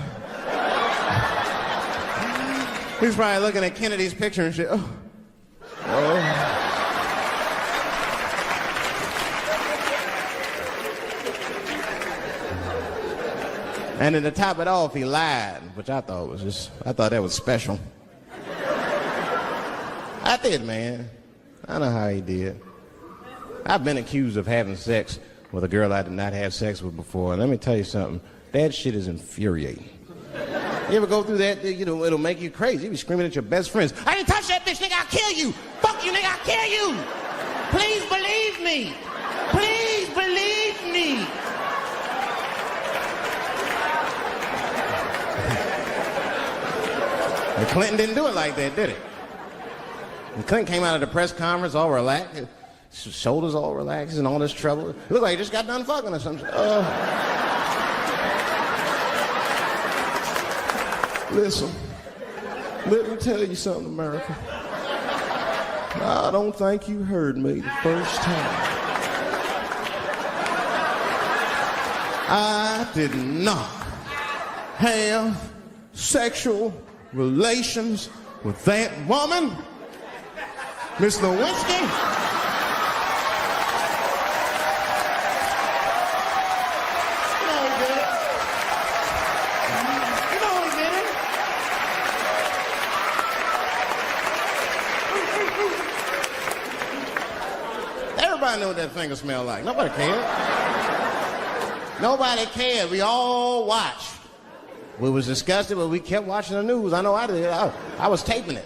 He's probably looking at Kennedy's picture and shit. Oh, bro. And then to top it off, he lied, which I thought that was special. I did, man. I know how he did. I've been accused of having sex with a girl I did not have sex with before, and let me tell you something. That shit is infuriating. You ever go through that? You know, it'll make you crazy. You be screaming at your best friends. I didn't touch that bitch, nigga. I'll kill you. Fuck you, nigga. I'll kill you. Please believe me. Please believe me. And Clinton didn't do it like that, did he? And Clinton came out of the press conference all relaxed, his shoulders all relaxed and all this trouble. It looked like he just got done fucking or something. Listen, let me tell you something, America. I don't think you heard me the first time. I did not have sexual relations with that woman, Miss Lewinsky. You know he did it. You know he did it. Everybody knew what that finger smelled like. Nobody cared. Nobody cared. We all watched. We was disgusted, but we kept watching the news. I know I did. I was taping it.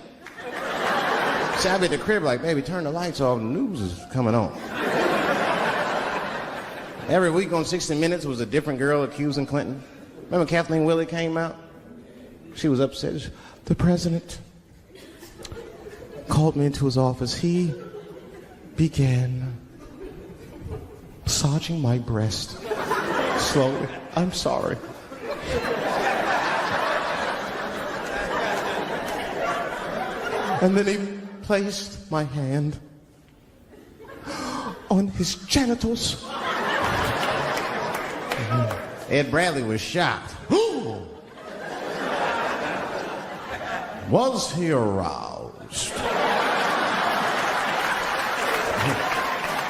See, I'd be at the crib like, baby, turn the lights off. The news is coming on. Every week on 60 Minutes was a different girl accusing Clinton. Remember Kathleen Willey came out? She was upset. The president called me into his office. He began massaging my breast slowly. I'm sorry. And then he placed my hand on his genitals. Ed Bradley was shocked. Was he aroused?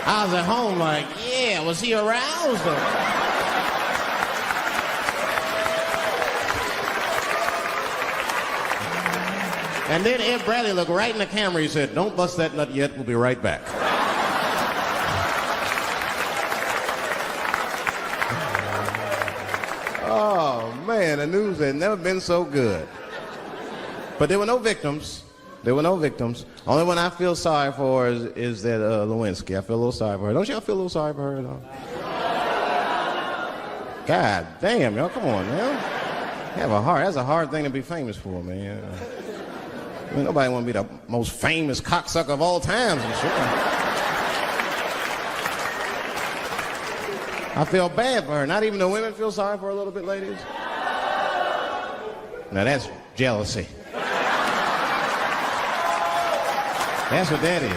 I was at home like, yeah, was he aroused? And then Ed Bradley looked right in the camera. He said, don't bust that nut yet. We'll be right back. Oh, man, the news had never been so good. But there were no victims. There were no victims. Only one I feel sorry for is that Lewinsky. I feel a little sorry for her. Don't y'all feel a little sorry for her, though? God damn, y'all, come on, man. Have a heart. That's a hard thing to be famous for, man. I mean, nobody want to be the most famous cocksucker of all times and shit. I feel bad for her. Not even the women feel sorry for her a little bit, ladies. Now that's jealousy. That's what that is.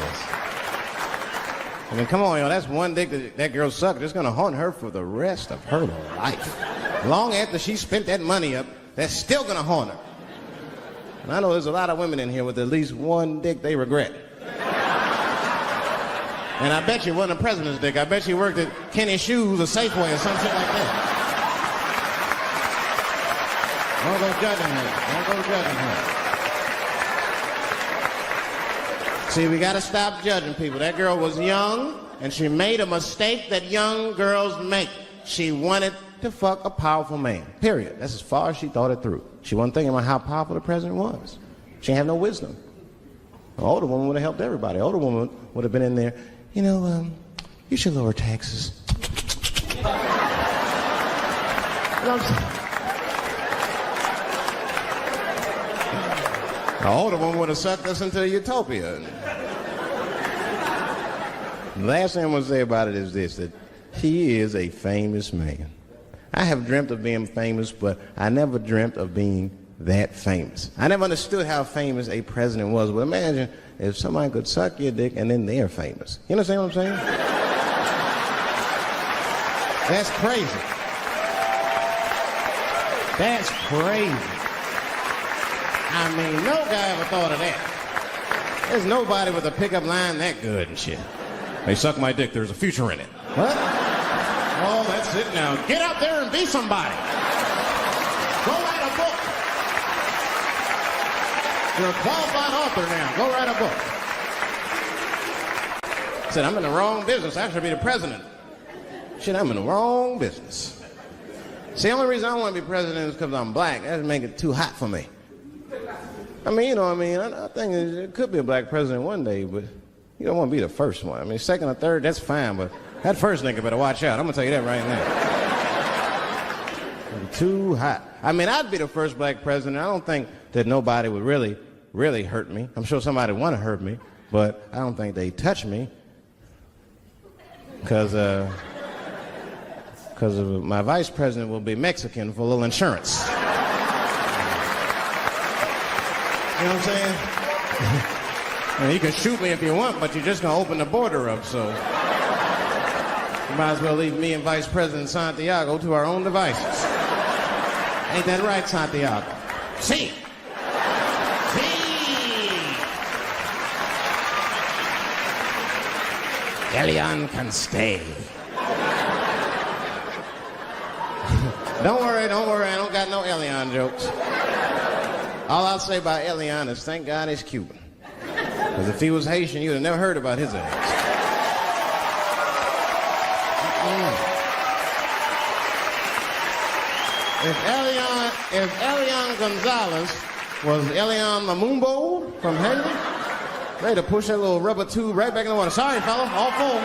I mean, come on, y'all. That's one dick that girl sucked. It's going to haunt her for the rest of her life. Long after she spent that money up, that's still going to haunt her. And I know there's a lot of women in here with at least one dick they regret. And I bet you it wasn't a president's dick. I bet you worked at Kenny Shoes or Safeway or some shit like that. Don't go judging her. Don't go judging her. See, we got to stop judging people. That girl was young, and she made a mistake that young girls make. She wanted to fuck a powerful man, period. That's as far as she thought it through. She wasn't thinking about how powerful the president was. She didn't have no wisdom. An older woman would have helped everybody. An older woman would have been in there, you know, you should lower taxes. You know what I'm saying? The older one would have sucked us into utopia. The last thing I'm going to say about it is this, that he is a famous man. I have dreamt of being famous, but I never dreamt of being that famous. I never understood how famous a president was. But imagine if somebody could suck your dick and then they're famous. You understand what I'm saying? That's crazy. That's crazy. I mean, no guy ever thought of that. There's nobody with a pickup line that good and shit. They suck my dick, there's a future in it. What? Oh, that's it now. Get out there and be somebody. Go write a book. You're a qualified author now. Go write a book. Said, I'm in the wrong business. I should be the president. Shit, I'm in the wrong business. See, the only reason I want to be president is because I'm black. That would make it too hot for me. I mean, you know what I mean? I think it could be a black president one day, but you don't want to be the first one. I mean, second or third, that's fine, but that first nigga better watch out. I'm going to tell you that right now. Too hot. I mean, I'd be the first black president. I don't think that nobody would really, really hurt me. I'm sure somebody would want to hurt me, but I don't think they'd touch me because my vice president will be Mexican for a little insurance. You know what I'm saying? You can shoot me if you want, but you're just going to open the border up, so you might as well leave me and Vice President Santiago to our own devices. Ain't that right, Santiago? See. Elian can stay. Don't worry, I don't got no Elian jokes. All I'll say about Elian is thank God he's Cuban. Because if he was Haitian, you'd have never heard about his ass. If Elian Gonzalez was Elian Lumumbo from Haiti, they'd have pushed that little rubber tube right back in the water. Sorry, fella, all full.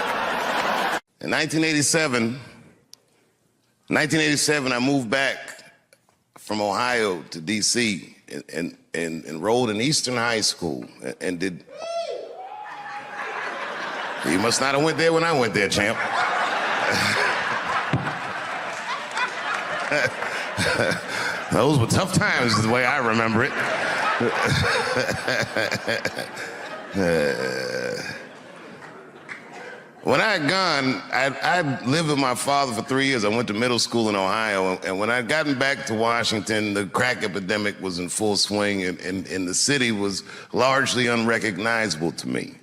In 1987, I moved back from Ohio to D.C. and enrolled in Eastern High School and did. You must not have went there when I went there, champ. Those were tough times, is the way I remember it. When I had gone, I'd lived with my father for 3 years. I went to middle school in Ohio, and when I'd gotten back to Washington, the crack epidemic was in full swing, and the city was largely unrecognizable to me.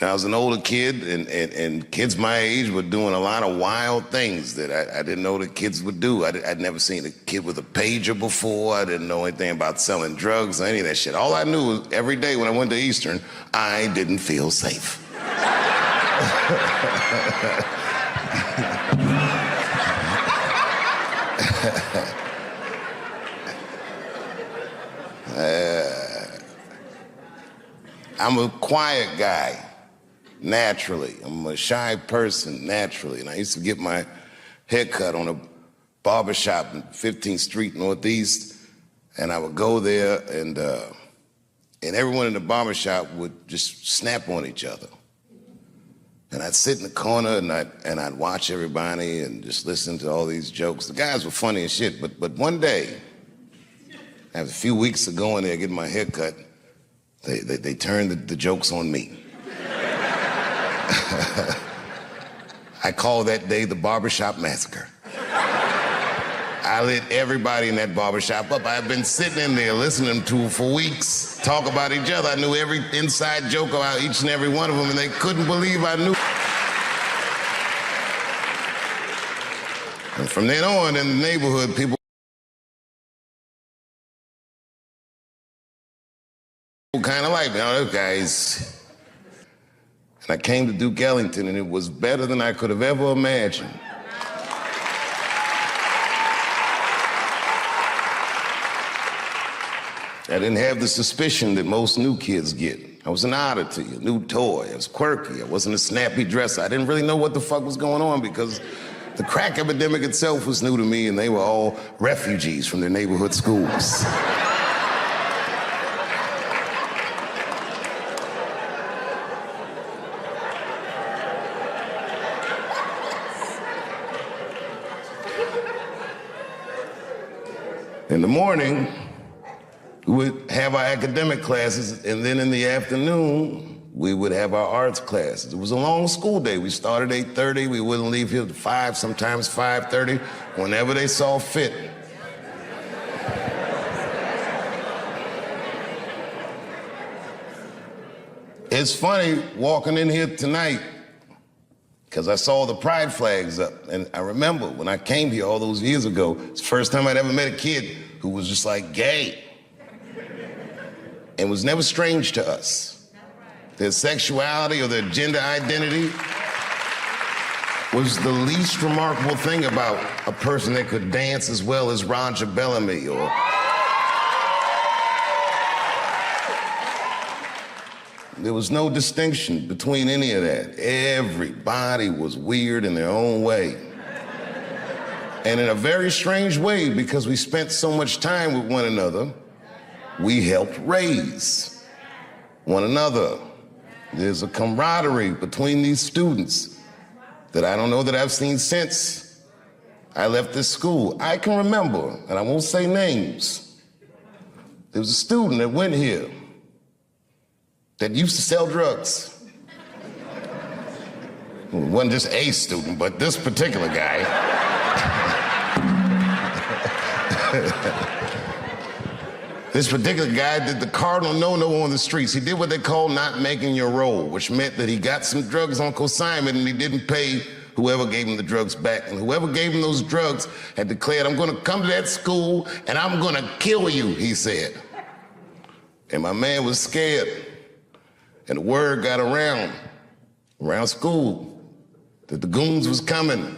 I was an older kid, and kids my age were doing a lot of wild things that I didn't know that kids would do. I'd never seen a kid with a pager before. I didn't know anything about selling drugs or any of that shit. All I knew was every day when I went to Eastern, I didn't feel safe. I'm a quiet guy. Naturally. I'm a shy person, naturally. And I used to get my hair cut on a barbershop in 15th Street Northeast, and I would go there, and everyone in the barbershop would just snap on each other. And I'd sit in the corner, and I'd watch everybody and just listen to all these jokes. The guys were funny as shit, but one day, after a few weeks of going there getting my hair cut, they turned the jokes on me. I call that day the barbershop massacre. I lit everybody in that barbershop up. I've been sitting in there listening to for weeks talk about each other. I knew every inside joke about each and every one of them, and they couldn't believe I knew. And from then on in the neighborhood, people kind of like me. Oh, those guys. I came to Duke Ellington, and it was better than I could have ever imagined. I didn't have the suspicion that most new kids get. I was an oddity, a new toy. I was quirky. I wasn't a snappy dresser. I didn't really know what the fuck was going on because the crack epidemic itself was new to me, and they were all refugees from their neighborhood schools. In the morning, we would have our academic classes, and then in the afternoon, we would have our arts classes. It was a long school day. We started at 8:30. We wouldn't leave here till 5, sometimes 5:30, whenever they saw fit. It's funny walking in here tonight because I saw the pride flags up. And I remember when I came here all those years ago, it's the first time I'd ever met a kid who was just like gay and was never strange to us. Their sexuality or their gender identity was the least remarkable thing about a person that could dance as well as Roger Bellamy or there was no distinction between any of that. Everybody was weird in their own way. And in a very strange way, because we spent so much time with one another, we helped raise one another. There's a camaraderie between these students that I don't know that I've seen since I left this school. I can remember, and I won't say names, there was a student that went here that used to sell drugs. It wasn't just a student, but this particular guy. This particular guy did the cardinal no-no on the streets. He did what they call not making your roll, which meant that he got some drugs on consignment and he didn't pay whoever gave him the drugs back. And whoever gave him those drugs had declared, I'm gonna come to that school and I'm gonna kill you, he said. And my man was scared. And the word got around school that the goons was coming.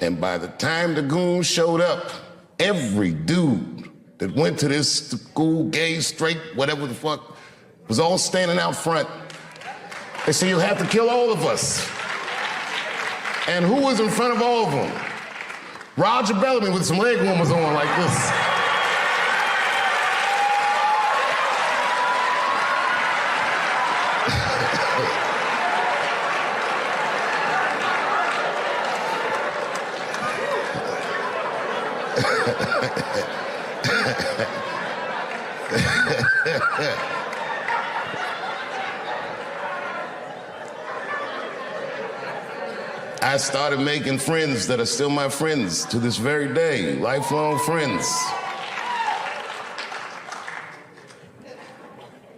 And by the time the goons showed up, every dude that went to this school, gay, straight, whatever the fuck, was all standing out front. They said, you'll have to kill all of us. And who was in front of all of them? Roger Bellamy with some leg warmers on like this. I started making friends that are still my friends to this very day, lifelong friends.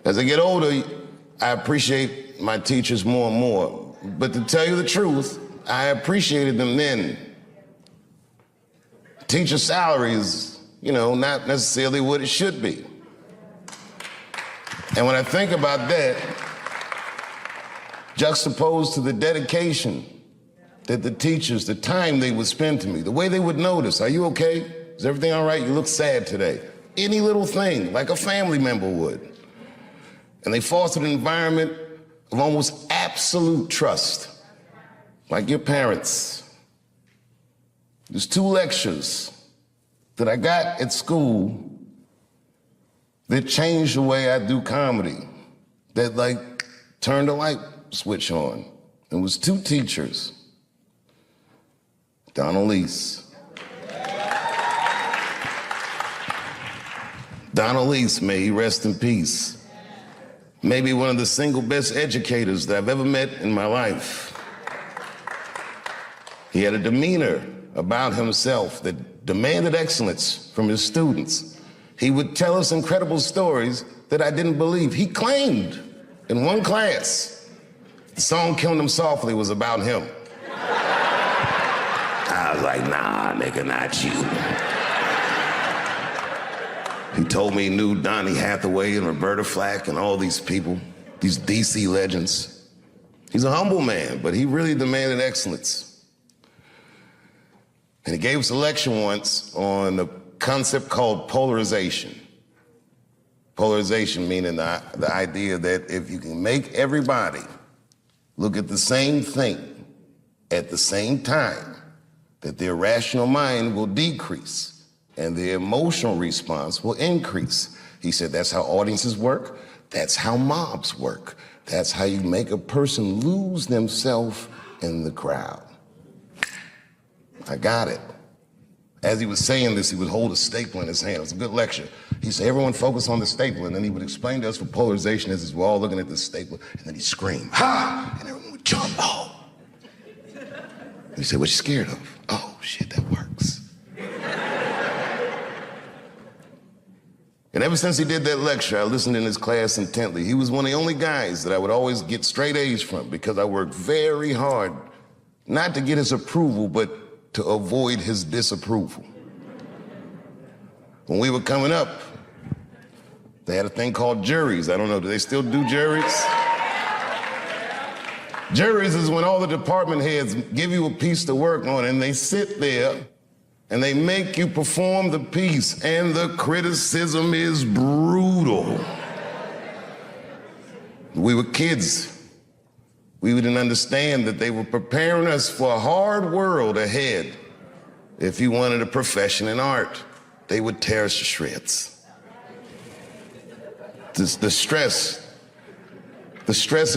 As I get older, I appreciate my teachers more and more. But to tell you the truth, I appreciated them then. Teacher salary is, not necessarily what it should be. And when I think about that, juxtaposed to the dedication that the teachers, the time they would spend to me, the way they would notice, are you okay? Is everything all right? You look sad today. Any little thing, like a family member would. And they fostered an environment of almost absolute trust, like your parents. There's 2 lectures that I got at school that changed the way I do comedy, that turned a light switch on. It was 2 teachers. Donald Lease. Donald Lease, may he rest in peace. Maybe one of the single best educators that I've ever met in my life. He had a demeanor about himself that demanded excellence from his students. He would tell us incredible stories that I didn't believe. He claimed in one class, the song Killing Them Softly was about him. I was like, nah, nigga, not you. He told me he knew Donny Hathaway and Roberta Flack and all these people, these DC legends. He's a humble man, but he really demanded excellence. And he gave us a lecture once on a concept called polarization. Polarization meaning the idea that if you can make everybody look at the same thing at the same time, that their rational mind will decrease and their emotional response will increase. He said that's how audiences work, that's how mobs work, that's how you make a person lose themselves in the crowd. I got it. As he was saying this, he would hold a stapler in his hand. It was a good lecture. He said, everyone focus on the stapler, and then he would explain to us what polarization is as we're all looking at this stapler, and then he'd scream, ha! And everyone would jump, oh! And he said, what you scared of? Oh, shit, that works. And ever since he did that lecture, I listened in his class intently. He was one of the only guys that I would always get straight A's from because I worked very hard, not to get his approval, but to avoid his disapproval. When we were coming up, they had a thing called juries. I don't know, do they still do juries? Juries is when all the department heads give you a piece to work on and they sit there and they make you perform the piece, and the criticism is brutal. We were kids. We didn't understand that they were preparing us for a hard world ahead. If you wanted a profession in art, they would tear us to shreds. The stress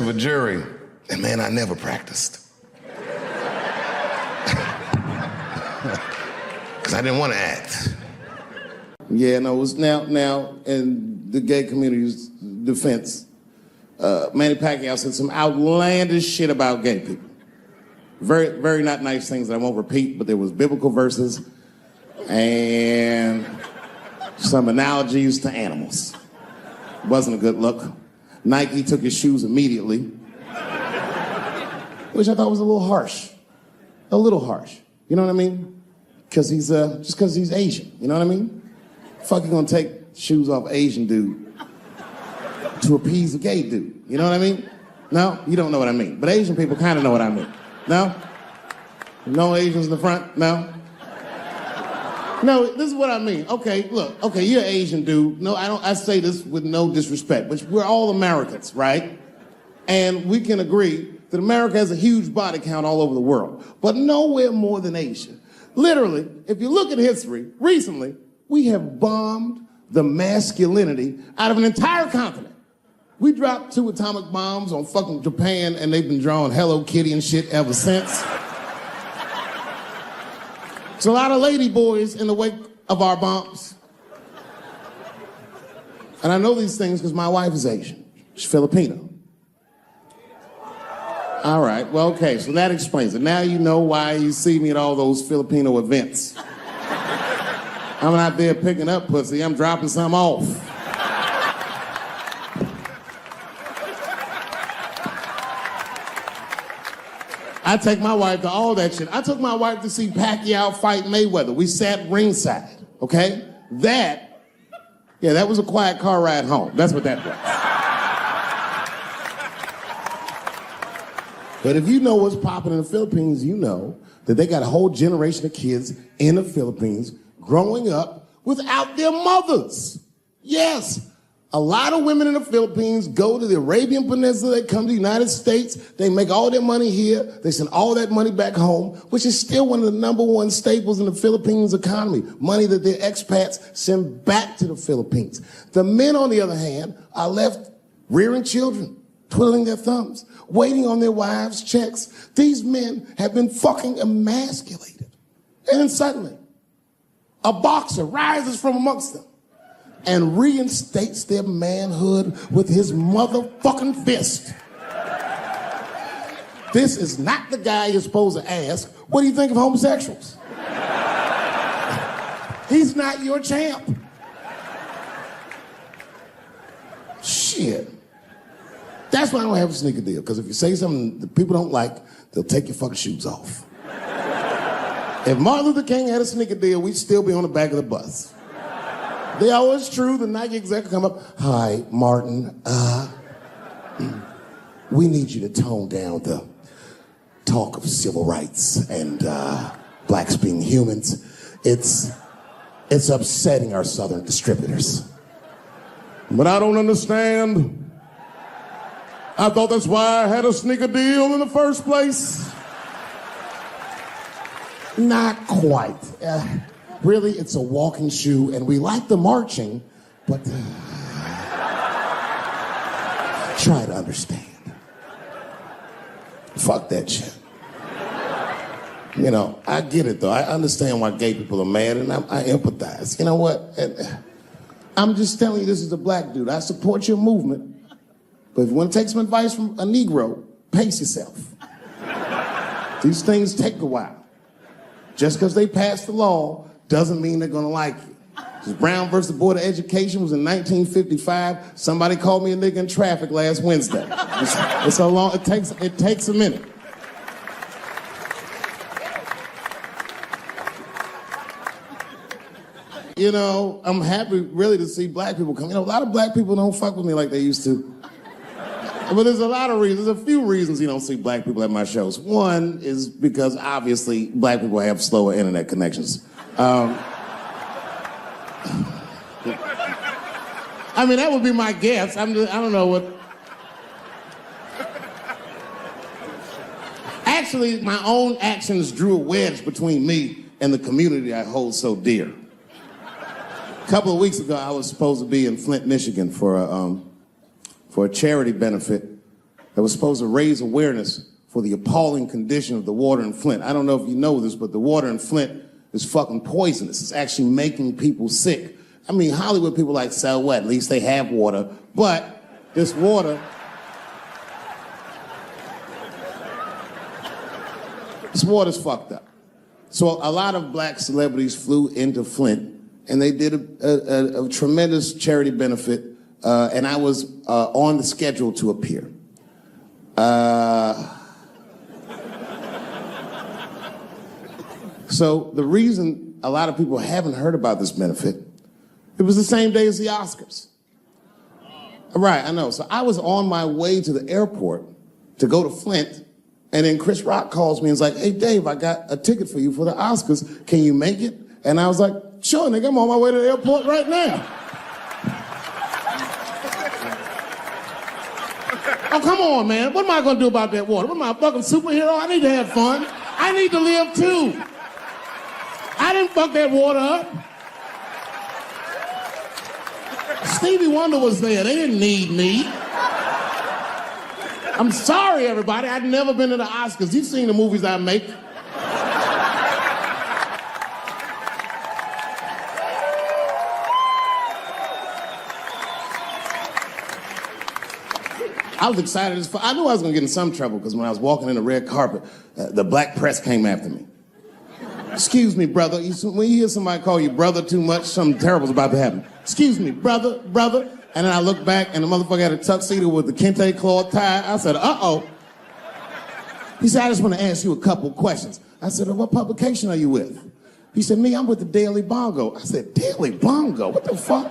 of a jury, and man, I never practiced. Because I didn't want to act. Yeah, no, it was now in the gay community's defense, Manny Pacquiao said some outlandish shit about gay people. Very, very not nice things that I won't repeat, but there was biblical verses and some analogies to animals. Wasn't a good look. Nike took his shoes immediately, which I thought was a little harsh. A little harsh. You know what I mean? Because he's just because he's Asian. You know what I mean? Fuck, you gonna take shoes off Asian dude to appease a gay dude? You know what I mean? No, you don't know what I mean. But Asian people kind of know what I mean. No? No Asians in the front? No? No, this is what I mean. Okay, look. Okay, you're an Asian dude. No, I say this with no disrespect, but we're all Americans, right? And we can agree that America has a huge body count all over the world, but nowhere more than Asia. Literally, if you look at history, recently, we have bombed the masculinity out of an entire continent. We dropped 2 atomic bombs on fucking Japan, and they've been drawing Hello Kitty and shit ever since. There's a lot of lady boys in the wake of our bombs. And I know these things because my wife is Asian. She's Filipino. All right, well, okay, so that explains it. Now you know why you see me at all those Filipino events. I'm not there picking up pussy, I'm dropping some off. I take my wife to all that shit. I took my wife to see Pacquiao fight Mayweather. We sat ringside, okay? That was a quiet car ride home. That's what that was. But if you know what's popping in the Philippines, you know that they got a whole generation of kids in the Philippines growing up without their mothers. Yes, a lot of women in the Philippines go to the Arabian Peninsula, they come to the United States, they make all their money here, they send all that money back home, which is still one of the #1 staples in the Philippines economy, money that their expats send back to the Philippines. The men, on the other hand, are left rearing children, twiddling their thumbs, waiting on their wives' checks. These men have been fucking emasculated. And then suddenly, a boxer rises from amongst them and reinstates their manhood with his motherfucking fist. This is not the guy you're supposed to ask, what do you think of homosexuals? He's not your champ. Shit. That's why I don't have a sneaker deal, because if you say something that people don't like, they'll take your fucking shoes off. If Martin Luther King had a sneaker deal, we'd still be on the back of the bus. They always true, the Nike exec come up, hi, Martin, we need you to tone down the talk of civil rights and blacks being humans. It's upsetting our southern distributors. But I don't understand. I thought that's why I had a sneaker deal in the first place. Not quite. Really, it's a walking shoe, and we like the marching, but try to understand. Fuck that shit. You know, I get it, though. I understand why gay people are mad, and I empathize. You know what? I'm just telling you, this is a black dude. I support your movement. But if you want to take some advice from a Negro, pace yourself. These things take a while. Just because they pass the law doesn't mean they're going to like you. This Brown versus the Board of Education was in 1955. Somebody called me a nigga in traffic last Wednesday. It's a long, it takes a minute. You know, I'm happy really to see black people come. You know, a lot of black people don't fuck with me like they used to. But there's a lot of reasons, there's a few reasons you don't see black people at my shows. One is because obviously black people have slower internet connections. I mean, that would be my guess. I don't know what. Actually, my own actions drew a wedge between me and the community I hold so dear. A couple of weeks ago, I was supposed to be in Flint, Michigan for a charity benefit that was supposed to raise awareness for the appalling condition of the water in Flint. I don't know if you know this, but the water in Flint is fucking poisonous. It's actually making people sick. I mean, Hollywood people like, so what? At least they have water. But this water's fucked up. So a lot of black celebrities flew into Flint, and they did a tremendous charity benefit, and I was on the schedule to appear. So the reason a lot of people haven't heard about this benefit, it was the same day as the Oscars. Right, I know. So I was on my way to the airport to go to Flint, and then Chris Rock calls me and is like, hey, Dave, I got a ticket for you for the Oscars. Can you make it? And I was like, sure, nigga, I'm on my way to the airport right now. Oh, come on, man. What am I going to do about that water? What am I, a fucking superhero? I need to have fun. I need to live, too. I didn't fuck that water up. Stevie Wonder was there. They didn't need me. I'm sorry, everybody. I'd never been to the Oscars. You've seen the movies I make. I was excited as fuck. I knew I was going to get in some trouble because when I was walking in the red carpet, the black press came after me. Excuse me, brother. When you hear somebody call you brother too much, something terrible's about to happen. Excuse me, brother. And then I looked back and the motherfucker had a tuxedo with the kente cloth tie. I said, uh-oh. He said, I just want to ask you a couple questions. I said, what publication are you with? He said, me, I'm with the Daily Bongo. I said, Daily Bongo? What the fuck?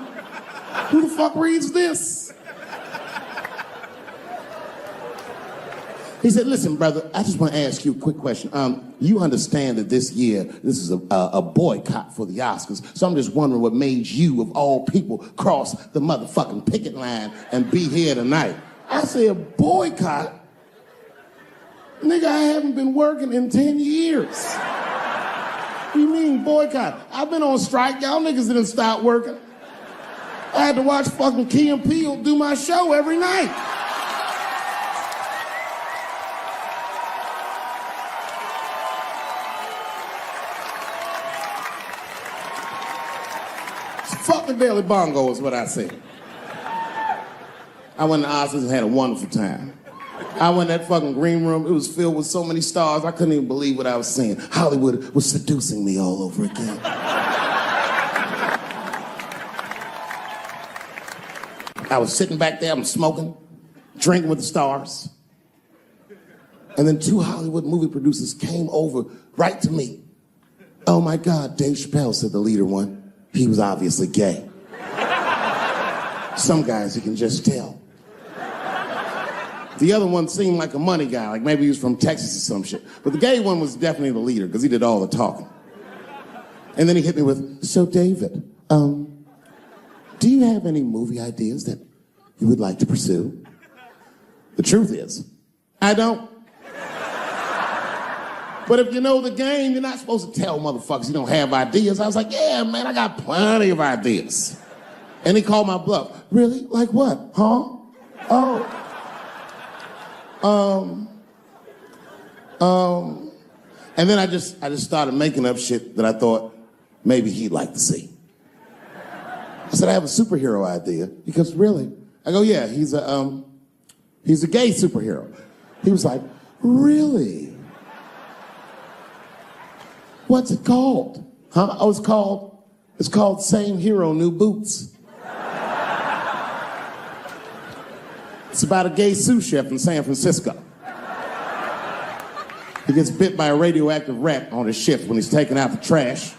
Who the fuck reads this? He said, listen, brother, I just want to ask you a quick question. You understand that this year, this is a boycott for the Oscars, so I'm just wondering what made you, of all people, cross the motherfucking picket line and be here tonight. I said, boycott? Nigga, I haven't been working in 10 years. What do you mean, boycott? I've been on strike. Y'all niggas didn't stop working. I had to watch fucking Key and Peele do my show every night. Fuck the Daily Bongo is what I said. I went to Oscars and had a wonderful time. I went in that fucking green room. It was filled with so many stars, I couldn't even believe what I was seeing. Hollywood was seducing me all over again. I was sitting back there, I'm smoking, drinking with the stars. And then 2 Hollywood movie producers came over right to me. Oh my God, Dave Chappelle, said the leader one. He was obviously gay. Some guys you can just tell. The other one seemed like a money guy, like maybe he was from Texas or some shit. But the gay one was definitely the leader because he did all the talking. And then he hit me with, so David, do you have any movie ideas that you would like to pursue? The truth is, I don't. But if you know the game, you're not supposed to tell motherfuckers you don't have ideas. I was like, yeah, man, I got plenty of ideas. And he called my bluff. Really? Like what? Huh? And then I just started making up shit that I thought maybe he'd like to see. I said, I have a superhero idea. Because really? I go, yeah, he's a gay superhero. He was like, really? What's it called? Huh? Oh, it's called It's called Same Hero, New Boots. It's about a gay sous chef in San Francisco. He gets bit by a radioactive rat on his shift when he's taking out the trash,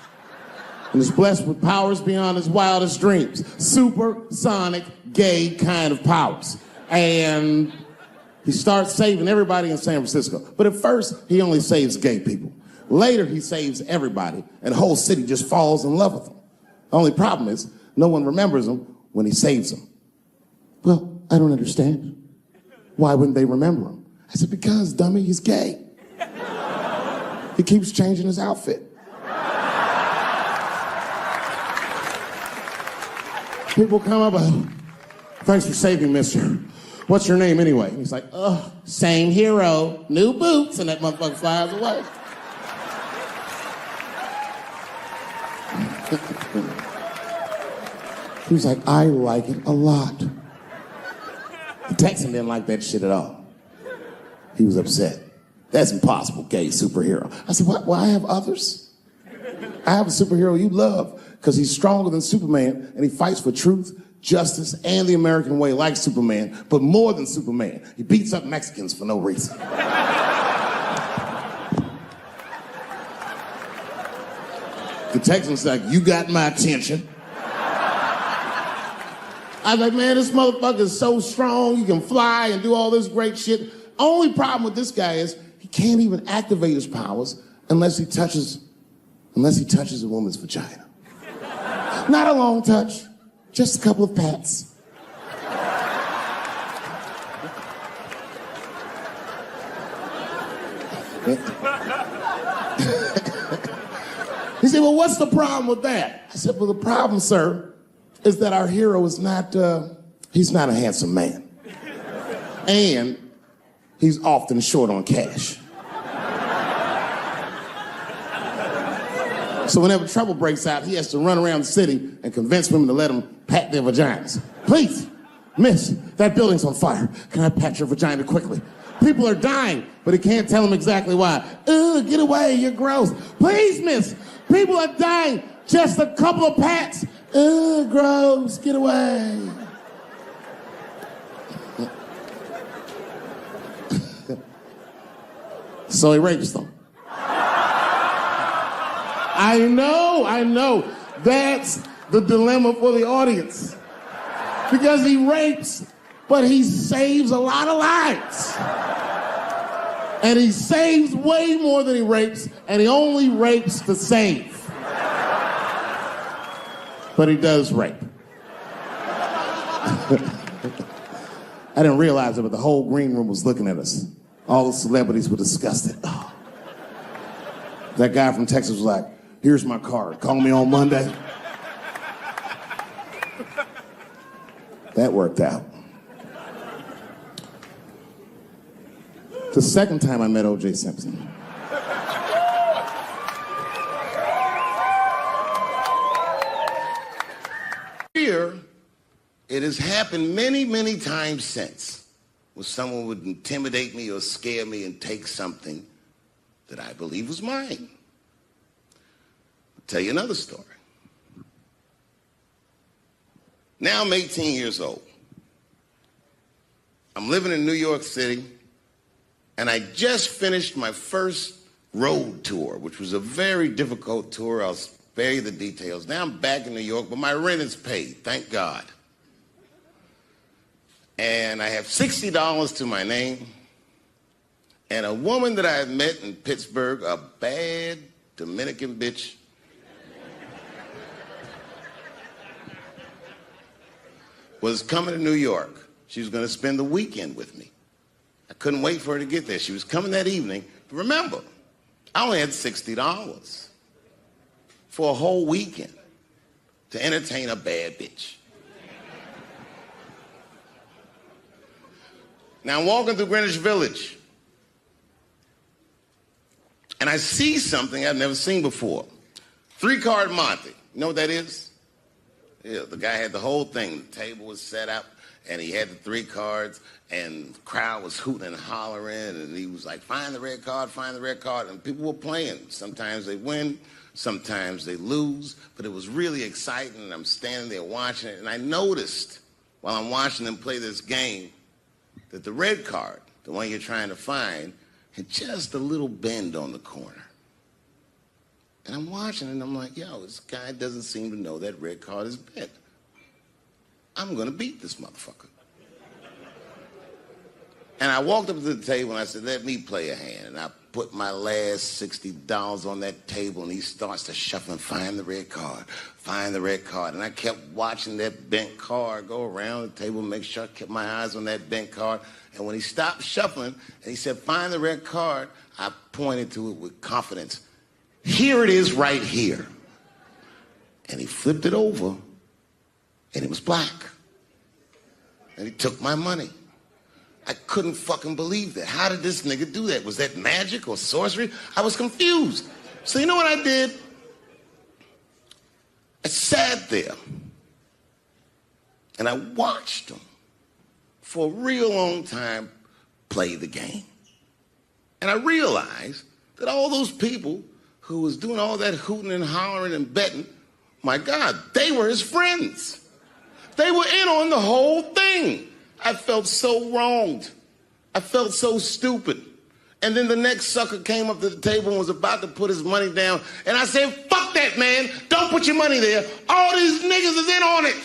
and is blessed with powers beyond his wildest dreams. Supersonic, gay kind of powers. And he starts saving everybody in San Francisco. But at first, he only saves gay people. Later, he saves everybody, and the whole city just falls in love with him. The only problem is, no one remembers him when he saves them. Well, I don't understand. Why wouldn't they remember him? I said, because, dummy, he's gay. He keeps changing his outfit. People come up, thanks for saving, mister. What's your name anyway? And he's like, same hero, new boots, and that motherfucker flies away. He was like, I like it a lot. The Texan didn't like that shit at all. He was upset. That's impossible, gay superhero. I said, what? Well, I have others. I have a superhero you love because he's stronger than Superman and he fights for truth, justice, and the American way like Superman, but more than Superman. He beats up Mexicans for no reason. The Texan's like, you got my attention. I was like, man, this motherfucker is so strong, he can fly and do all this great shit. Only problem with this guy is he can't even activate his powers unless he touches a woman's vagina. Not a long touch, just a couple of pats. He said, well, what's the problem with that? I said, well, the problem, sir, is that our hero is not, he's not a handsome man. And he's often short on cash. So whenever trouble breaks out, he has to run around the city and convince women to let him pat their vaginas. Please, miss, that building's on fire. Can I pat your vagina quickly? People are dying, but he can't tell them exactly why. Ugh, get away, you're gross. Please, miss, people are dying. Just a couple of pats. Ugh, gross, get away. So he rapes them. I know. That's the dilemma for the audience. Because he rapes, but he saves a lot of lives. And he saves way more than he rapes, and he only rapes to save. But he does rape. I didn't realize it, but the whole green room was looking at us. All the celebrities were disgusted. Oh. That guy from Texas was like, here's my card. Call me on Monday. That worked out. The second time I met O.J. Simpson. Here, it has happened many, many times since, where someone would intimidate me or scare me and take something that I believe was mine. I'll tell you another story. Now I'm 18 years old. I'm living in New York City, and I just finished my first road tour, which was a very difficult tour. I'll spare you the details. Now I'm back in New York, but my rent is paid, thank God. And I have $60 to my name, and a woman that I had met in Pittsburgh, a bad Dominican bitch, was coming to New York. She was going to spend the weekend with me. I couldn't wait for her to get there. She was coming that evening. But remember, I only had $60 for a whole weekend to entertain a bad bitch. Now I'm walking through Greenwich Village, and I see something I've never seen before. 3-card Monte. You know what that is? Yeah, the guy had the whole thing. The table was set up, and he had the 3 cards, and the crowd was hooting and hollering, and he was like, find the red card, and people were playing. Sometimes they win, Sometimes they lose, but it was really exciting, and I'm standing there watching it, and I noticed while I'm watching them play this game that the red card, the one you're trying to find, had just a little bend on the corner. And I'm watching it, and I'm like, yo, this guy doesn't seem to know that red card is bent. I'm going to beat this motherfucker. And I walked up to the table, and I said, let me play a hand. And I put my last $60 on that table, and he starts to shuffle and find the red card, find the red card. And I kept watching that bent card go around the table, make sure I kept my eyes on that bent card. And when he stopped shuffling, and he said, find the red card, I pointed to it with confidence. Here it is right here. And he flipped it over, and it was black. And he took my money. I couldn't fucking believe that. How did this nigga do that? Was that magic or sorcery? I was confused. So you know what I did? I sat there and I watched him for a real long time play the game. And I realized that all those people who was doing all that hooting and hollering and betting, my God, they were his friends. They were in on the whole thing. I felt so wronged. I felt so stupid. And then the next sucker came up to the table and was about to put his money down. And I said, fuck that, man. Don't put your money there. All these niggas is in on it.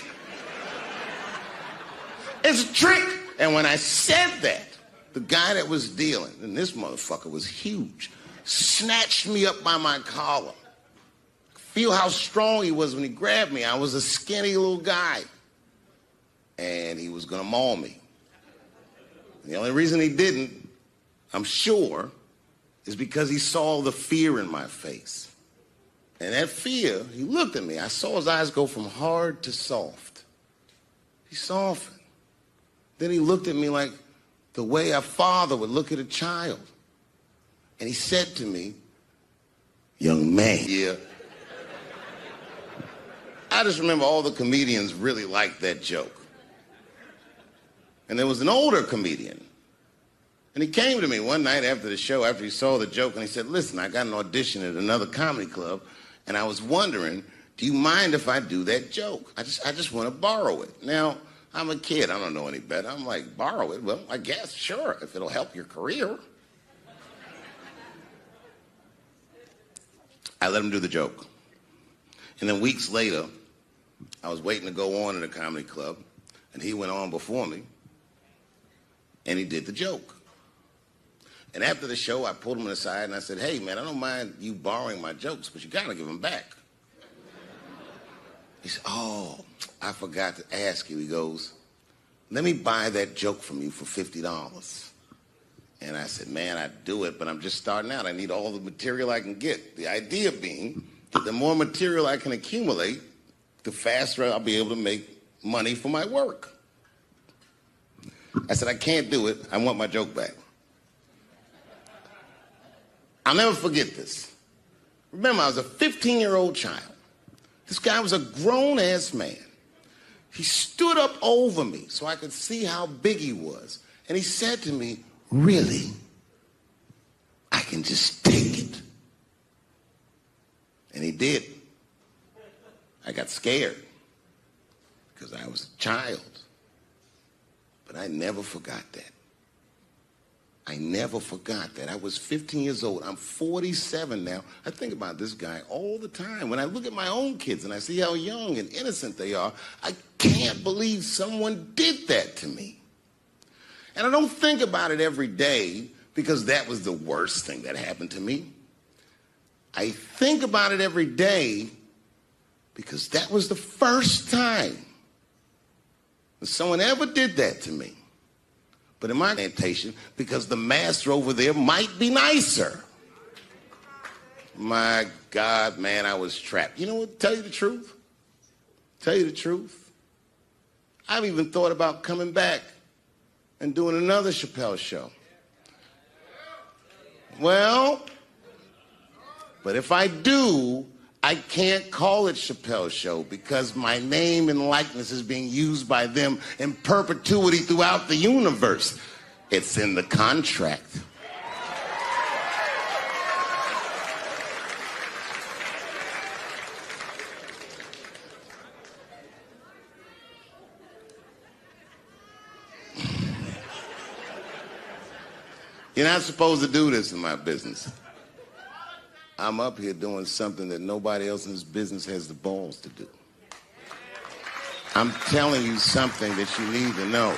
It's a trick. And when I said that, the guy that was dealing, and this motherfucker was huge, snatched me up by my collar. Feel how strong he was when he grabbed me. I was a skinny little guy. And he was going to maul me. The only reason he didn't, I'm sure, is because he saw the fear in my face. And that fear, he looked at me. I saw his eyes go from hard to soft. He softened. Then he looked at me like the way a father would look at a child. And he said to me, young man. Yeah. I just remember all the comedians really liked that joke. And there was an older comedian. And he came to me one night after the show, after he saw the joke, and he said, listen, I got an audition at another comedy club, and I was wondering, do you mind if I do that joke? I just want to borrow it. Now, I'm a kid. I don't know any better. I'm like, borrow it? Well, I guess, sure, if it'll help your career. I let him do the joke. And then weeks later, I was waiting to go on in a comedy club, and he went on before me. And he did the joke. And after the show, I pulled him aside and I said, hey, man, I don't mind you borrowing my jokes, but you got to give them back. He said, oh, I forgot to ask you. He goes, let me buy that joke from you for $50. And I said, man, I'd do it, but I'm just starting out. I need all the material I can get. The idea being that the more material I can accumulate, the faster I'll be able to make money for my work. I said, I can't do it. I want my joke back. I'll never forget this. Remember, I was a 15-year-old child. This guy was a grown-ass man. He stood up over me so I could see how big he was. And he said to me, really? I can just take it. And he did. I got scared because I was a child. But I never forgot that. I never forgot that. I was 15 years old. I'm 47 now. I think about this guy all the time. When I look at my own kids and I see how young and innocent they are, I can't believe someone did that to me. And I don't think about it every day because that was the worst thing that happened to me. I think about it every day because that was the first time that someone ever did that to me. But in my orientation, because the master over there might be nicer. My God, man, I was trapped. You know what? Tell you the truth. Tell you the truth. I've even thought about coming back and doing another Chappelle show. Well, but if I do, I can't call it Chappelle Show because my name and likeness is being used by them in perpetuity throughout the universe. It's in the contract. You're not supposed to do this in my business. I'm up here doing something that nobody else in this business has the balls to do. I'm telling you something that you need to know.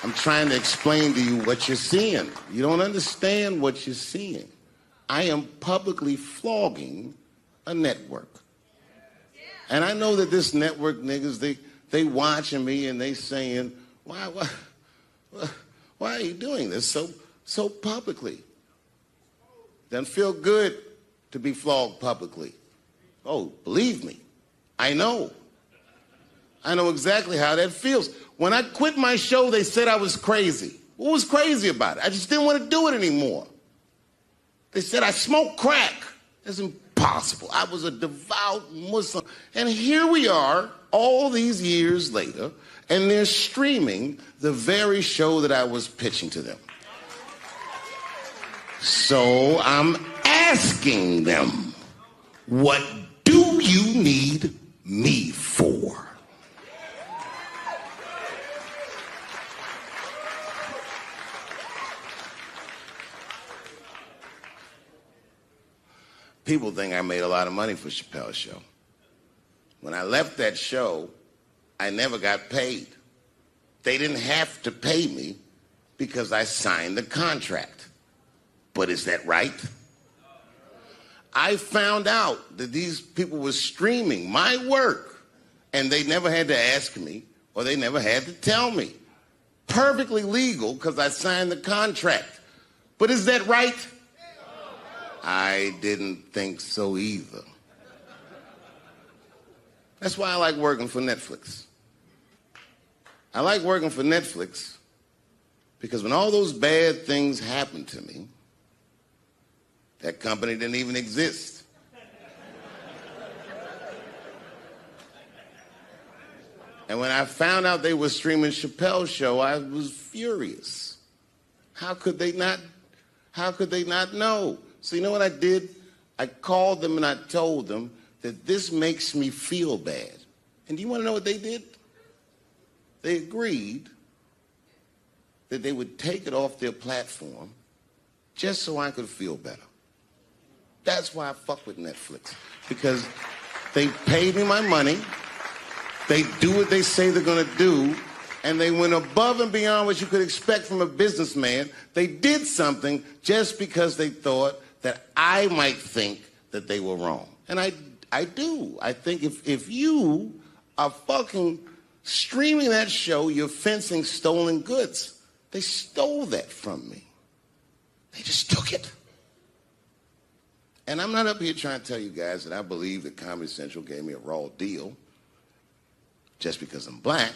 I'm trying to explain to you what you're seeing. You don't understand what you're seeing. I am publicly flogging a network. And I know that this network niggas, they watching me and they saying, why are you doing this so publicly? Doesn't feel good to be flogged publicly. Oh, believe me, I know. I know exactly how that feels. When I quit my show, they said I was crazy. What was crazy about it? I just didn't want to do it anymore. They said I smoked crack. That's impossible. I was a devout Muslim. And here we are, all these years later, and they're streaming the very show that I was pitching to them. So I'm asking them, what do you need me for? People think I made a lot of money for Chappelle's show. When I left that show, I never got paid. They didn't have to pay me because I signed the contract. But is that right? I found out that these people were streaming my work and they never had to ask me or they never had to tell me. Perfectly legal because I signed the contract. But is that right? I didn't think so either. That's why I like working for Netflix. I like working for Netflix because when all those bad things happened to me, that company didn't even exist. And when I found out they were streaming Chappelle's show, I was furious. How could they not know? So you know what I did? I called them and I told them that this makes me feel bad. And do you want to know what they did? They agreed that they would take it off their platform just so I could feel better. That's why I fuck with Netflix. Because they paid me my money, they do what they say they're gonna do, and they went above and beyond what you could expect from a businessman. They did something just because they thought that I might think that they were wrong. And I do. I think if you are fucking streaming that show, you're fencing stolen goods. They stole that from me. They just took it. And I'm not up here trying to tell you guys that I believe that Comedy Central gave me a raw deal just because I'm black.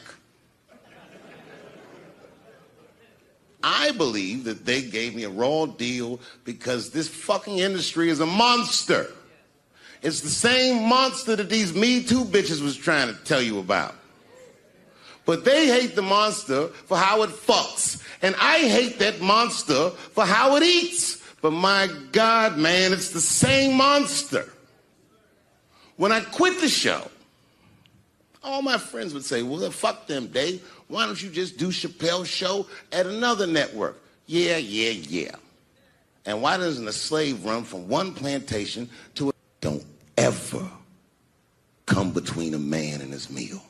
I believe that they gave me a raw deal because this fucking industry is a monster. It's the same monster that these Me Too bitches was trying to tell you about. But they hate the monster for how it fucks. And I hate that monster for how it eats. But my God, man, it's the same monster. When I quit the show, all my friends would say, well, fuck them, Dave. Why don't you just do Chappelle's show at another network? Yeah. And why doesn't a slave run from one plantation to a... Don't ever come between a man and his meal.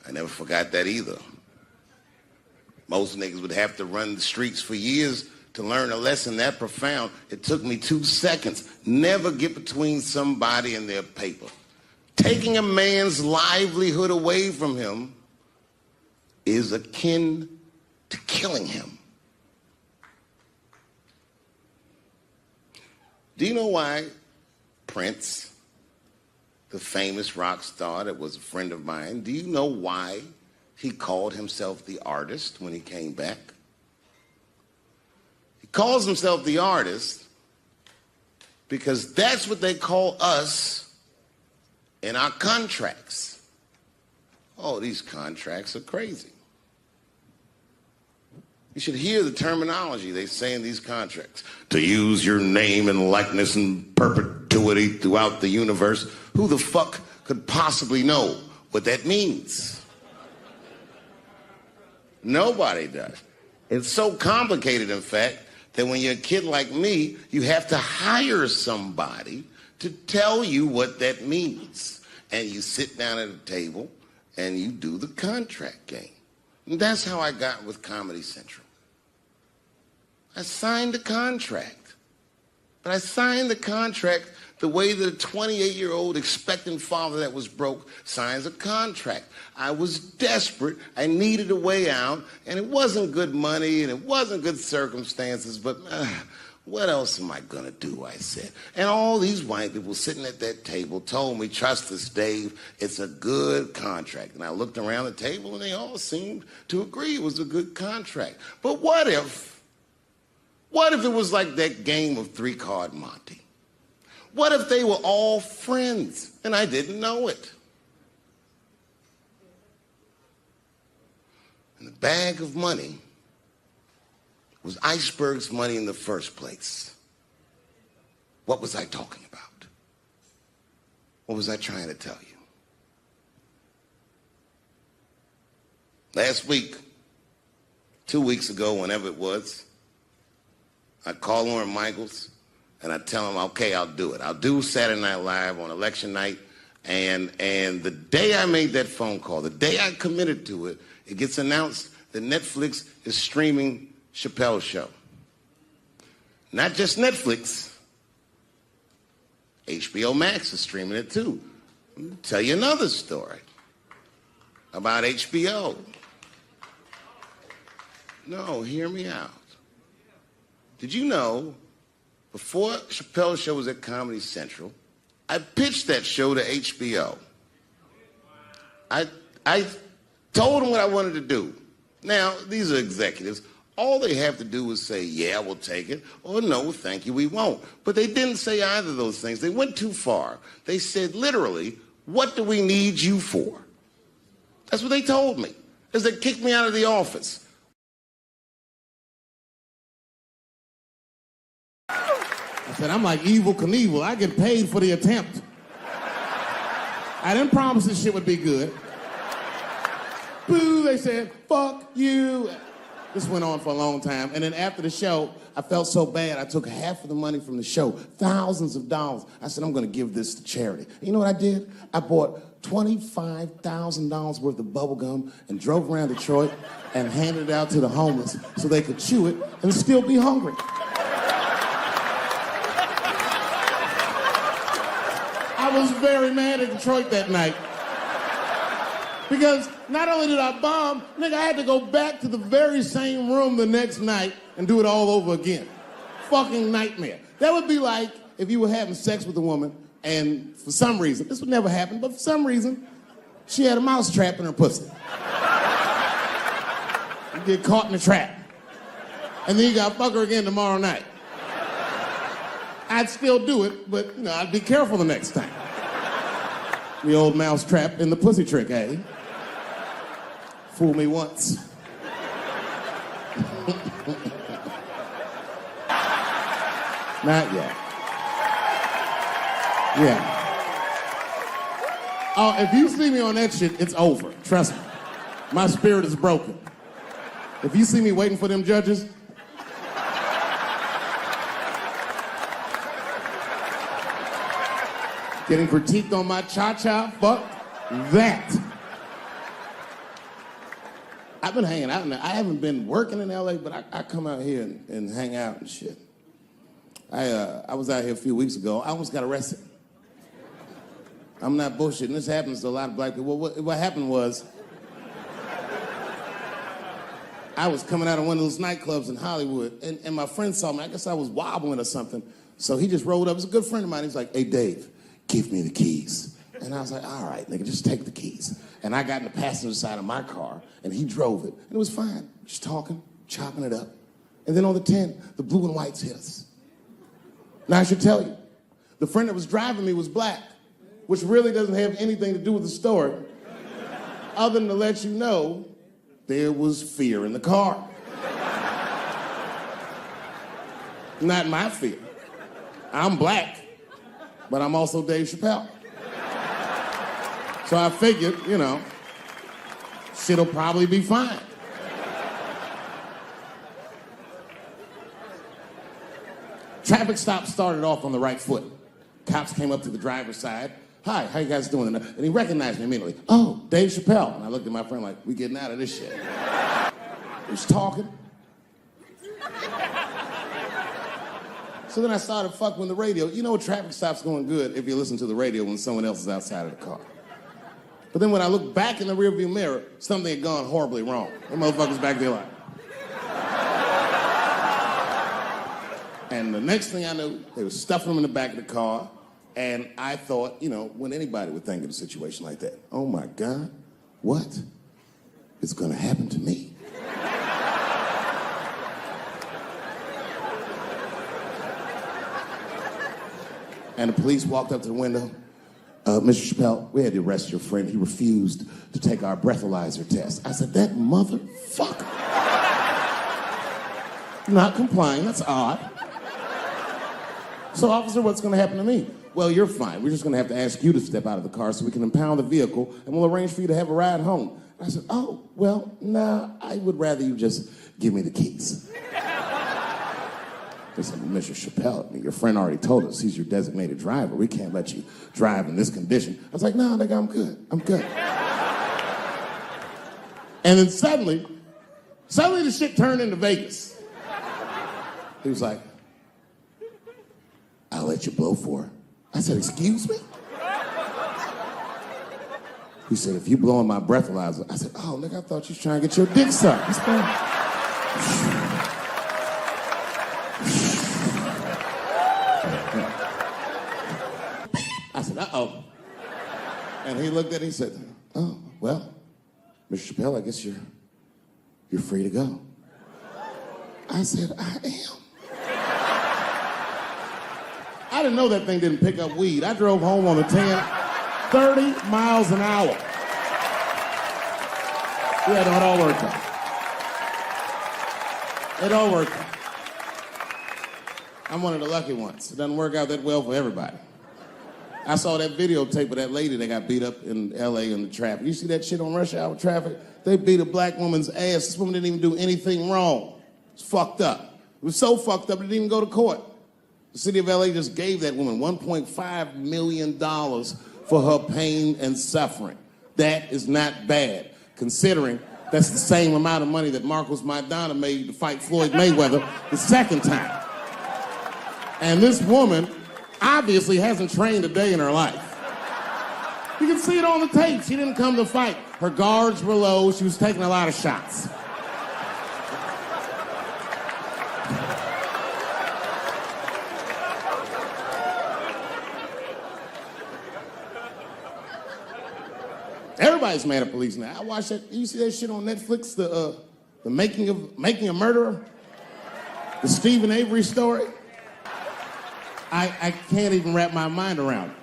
I never forgot that either. Most niggas would have to run the streets for years to learn a lesson that profound. It took me 2 seconds. Never get between somebody and their paper. Taking a man's livelihood away from him is akin to killing him. Do you know why Prince, the famous rock star that was a friend of mine, do you know why he called himself the artist when he came back? He calls himself the artist because that's what they call us in our contracts. Oh, these contracts are crazy. You should hear the terminology they say in these contracts. To use your name and likeness in perpetuity throughout the universe. Who the fuck could possibly know what that means? Nobody does. It's so complicated, in fact, that when you're a kid like me, you have to hire somebody to tell you what that means. And you sit down at a table and you do the contract game. And that's how I got with Comedy Central. I signed the contract. But I signed the contract the way that a 28-year-old expectant father that was broke signs a contract. I was desperate. I needed a way out, and it wasn't good money, and it wasn't good circumstances, but what else am I going to do, I said. And all these white people sitting at that table told me, trust us, Dave, it's a good contract. And I looked around the table, and they all seemed to agree it was a good contract. But what if it was like that game of three-card Monte? What if they were all friends and I didn't know it? And the bag of money was Iceberg's money in the first place. What was I talking about? What was I trying to tell you? Last week, 2 weeks ago, whenever it was, I call Lauren Michaels and I tell him, okay, I'll do it. I'll do Saturday Night Live on election night. And the day I made that phone call, the day I committed to it, it gets announced that Netflix is streaming Chappelle's show. Not just Netflix. HBO Max is streaming it too. Let me tell you another story about HBO. No, hear me out. Did you know, before Chappelle's show was at Comedy Central, I pitched that show to HBO. I told them what I wanted to do. Now, these are executives. All they have to do is say, yeah, we'll take it, or no, thank you, we won't. But they didn't say either of those things. They went too far. They said, literally, what do we need you for? That's what they told me, as they kicked me out of the office. I said, I'm like Evel Knievel. I get paid for the attempt. I didn't promise this shit would be good. Boo, they said, fuck you. This went on for a long time. And then after the show, I felt so bad, I took half of the money from the show, thousands of dollars. I said, I'm going to give this to charity. You know what I did? I bought $25,000 worth of bubble gum and drove around Detroit and handed it out to the homeless so they could chew it and still be hungry. I was very mad at Detroit that night. Because not only did I bomb, nigga, I had to go back to the very same room the next night and do it all over again. Fucking nightmare. That would be like if you were having sex with a woman and for some reason, this would never happen, but for some reason, she had a mouse trap in her pussy. You get caught in the trap. And then you gotta fuck her again tomorrow night. I'd still do it, but you know, I'd be careful the next time. The old mouse trap in the pussy trick, eh? Fool me once. Not yet. Yeah. Oh, if you see me on that shit, it's over. Trust me. My spirit is broken. If you see me waiting for them judges, getting critiqued on my cha-cha, fuck that. I've been hanging out. I haven't been working in LA, but I come out here and hang out and shit. I was out here a few weeks ago. I almost got arrested. I'm not bullshitting. This happens to a lot of black people. What happened was, I was coming out of one of those nightclubs in Hollywood, and my friend saw me. I guess I was wobbling or something. So he just rolled up. It's a good friend of mine. He's like, hey, Dave, give me the keys. And I was like, all right, nigga, just take the keys. And I got in the passenger side of my car, and he drove it. And it was fine. Just talking, chopping it up. And then on the 10, the blue and whites hit us. Now, I should tell you, the friend that was driving me was black, which really doesn't have anything to do with the story, other than to let you know there was fear in the car. Not my fear. I'm black, but I'm also Dave Chappelle. So I figured, you know, shit'll probably be fine. traffic stop started off on the right foot. Cops came up to the driver's side. Hi, how you guys doing? And he recognized me immediately. Oh, Dave Chappelle. And I looked at my friend like, we getting out of this shit. He was talking. So then I started fucking with the radio. You know, traffic stops going good if you listen to the radio when someone else is outside of the car. But then when I looked back in the rearview mirror, something had gone horribly wrong. The motherfucker's back there like. And the next thing I knew, they were stuffing him in the back of the car. And I thought, you know, when anybody would think of a situation like that, oh my God, what is gonna happen to me? And the police walked up to the window. Mr. Chappelle, we had to arrest your friend. He refused to take our breathalyzer test. I said, that motherfucker. Not complying, that's odd. So, officer, what's gonna happen to me? Well, you're fine. We're just gonna have to ask you to step out of the car so we can impound the vehicle and we'll arrange for you to have a ride home. I said, oh, well, nah, I would rather you just give me the keys. They said, Mr. Chappelle, your friend already told us he's your designated driver. We can't let you drive in this condition. I was like, no, nigga, I'm good. I'm good. And then suddenly the shit turned into Vegas. He was like, I'll let you blow for her. I said, excuse me? He said, if you blow on my breathalyzer. I said, oh, nigga, I thought you was trying to get your dick sucked. What's going on? I said, uh-oh. And he looked at it, he said, oh, well, Mr. Chappelle, I guess you're free to go. I said, I am. I didn't know that thing didn't pick up weed. I drove home on the 10, 30 miles an hour. Yeah, no, it all worked out. It all worked out. I'm one of the lucky ones. It doesn't work out that well for everybody. I saw that videotape of that lady that got beat up in L.A. in the traffic. You see that shit on rush hour traffic? They beat a black woman's ass. This woman didn't even do anything wrong. It's fucked up. It was so fucked up it didn't even go to court. The city of L.A. just gave that woman $1.5 million for her pain and suffering. That is not bad, considering that's the same amount of money that Marcos Maidana made to fight Floyd Mayweather the second time. And this woman obviously hasn't trained a day in her life. You can see it on the tape. She didn't come to fight. Her guards were low. She was taking a lot of shots. Everybody's mad at police now. I watched that. You see that shit on Netflix? The making a murderer? The Stephen Avery story? I can't even wrap my mind around it.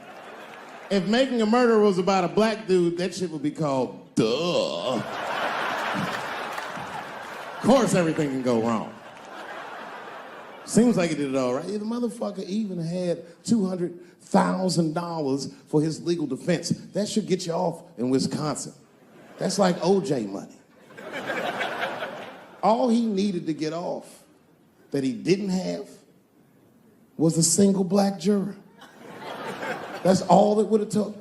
If Making a Murderer was about a black dude, that shit would be called Duh. Of course everything can go wrong. Seems like he did it all right. Yeah, the motherfucker even had $200,000 for his legal defense. That should get you off in Wisconsin. That's like OJ money. All he needed to get off that he didn't have was a single black juror. That's all it would have took.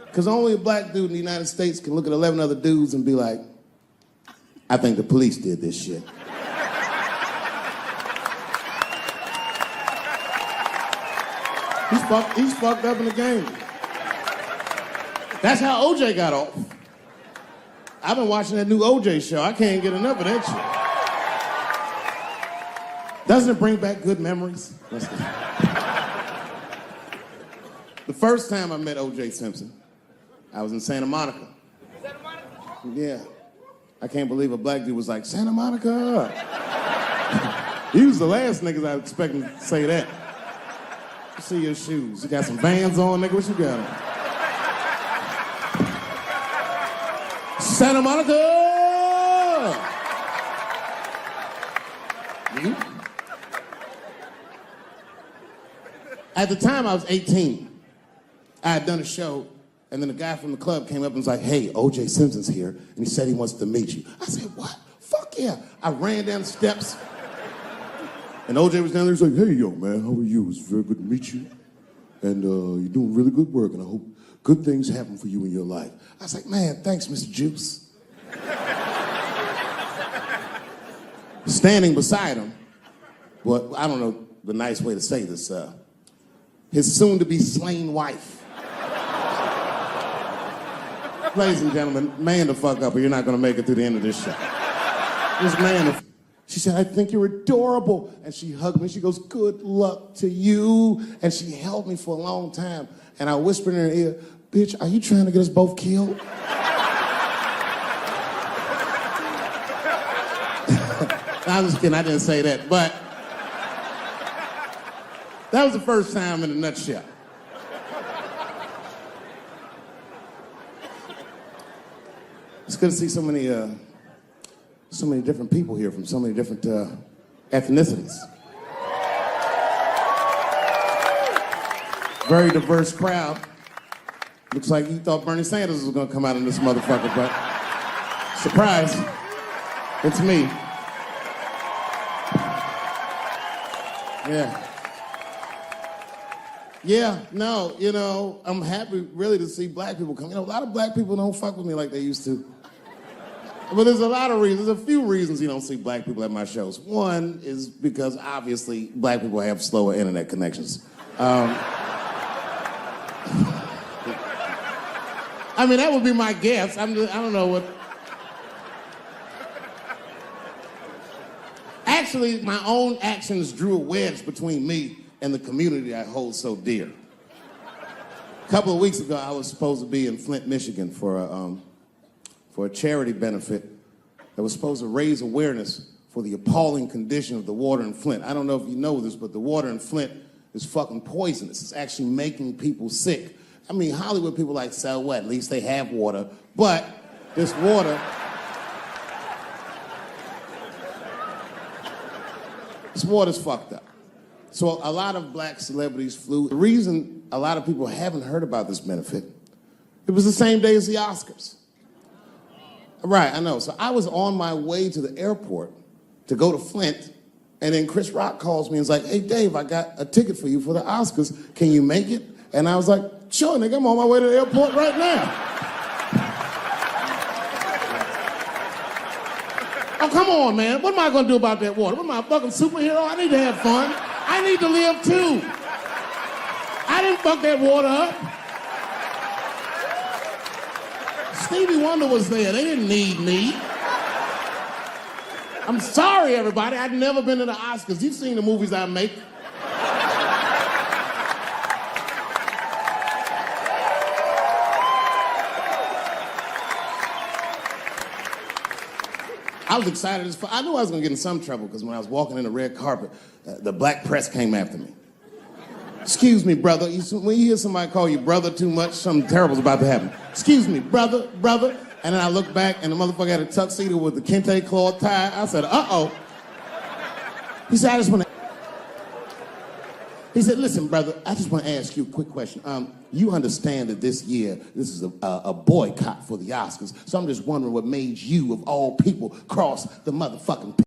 Because only a black dude in the United States can look at 11 other dudes and be like, I think the police did this shit. He's fucked up in the game. That's how OJ got off. I've been watching that new OJ show. I can't get enough of that shit. Doesn't it bring back good memories? The first time I met O.J. Simpson, I was in Santa Monica. Santa Monica? Yeah. I can't believe a black dude was like, Santa Monica. He was the last niggas I was expecting to say that. See your shoes. You got some Vans on, nigga? What you got on? Santa Monica! At the time, I was 18. I had done a show, and then a guy from the club came up and was like, hey, O.J. Simpson's here, and he said he wants to meet you. I said, what? Fuck yeah. I ran down the steps. And OJ was down there, he's like, hey, yo, man, how are you? It's very good to meet you. And you're doing really good work, and I hope good things happen for you in your life. I was like, man, thanks, Mr. Juice. Standing beside him, well, I don't know the nice way to say this, his soon-to-be slain wife. Ladies and gentlemen, man the fuck up or you're not gonna make it through the end of this show. This man, she said, I think you're adorable. And she hugged me, she goes, good luck to you. And she held me for a long time. And I whispered in her ear, bitch, are you trying to get us both killed? I'm just kidding, I didn't say that, but that was the first time in a nutshell. It's good to see so many different people here from so many different ethnicities. Very diverse crowd. Looks like you thought Bernie Sanders was gonna come out in this motherfucker, but surprise, it's me. Yeah, no, you know, I'm happy really to see black people come. You know, a lot of black people don't fuck with me like they used to. But there's a lot of reasons, there's a few reasons you don't see black people at my shows. One is because obviously black people have slower internet connections. I mean, that would be my guess. I don't know what. Actually, my own actions drew a wedge between me and the community I hold so dear. A couple of weeks ago, I was supposed to be in Flint, Michigan for a charity benefit that was supposed to raise awareness for the appalling condition of the water in Flint. I don't know if you know this, but the water in Flint is fucking poisonous. It's actually making people sick. I mean, Hollywood people like, so what? At least they have water. But this water, this water's fucked up. So a lot of black celebrities flew. The reason a lot of people haven't heard about this benefit, it was the same day as the Oscars. Right, I know. So I was on my way to the airport to go to Flint, and then Chris Rock calls me and is like, hey, Dave, I got a ticket for you for the Oscars. Can you make it? And I was like, sure, nigga, I'm on my way to the airport right now. Oh, come on, man. What am I gonna do about that water? What am I, a fucking superhero? I need to have fun. I need to live too. I didn't fuck that water up. Stevie Wonder was there. They didn't need me. I'm sorry, everybody. I've never been to the Oscars. You've seen the movies I make. I was excited as fuck. I knew I was gonna get in some trouble because when I was walking in the red carpet, the black press came after me. Excuse me, brother. When you hear somebody call you brother too much, something terrible's about to happen. Excuse me, brother. And then I looked back and the motherfucker had a tuxedo with the kente cloth tie. I said, uh-oh. He said, He said, listen, brother, I just want to ask you a quick question. You understand that this year, this is a boycott for the Oscars, so I'm just wondering what made you, of all people, cross the motherfucking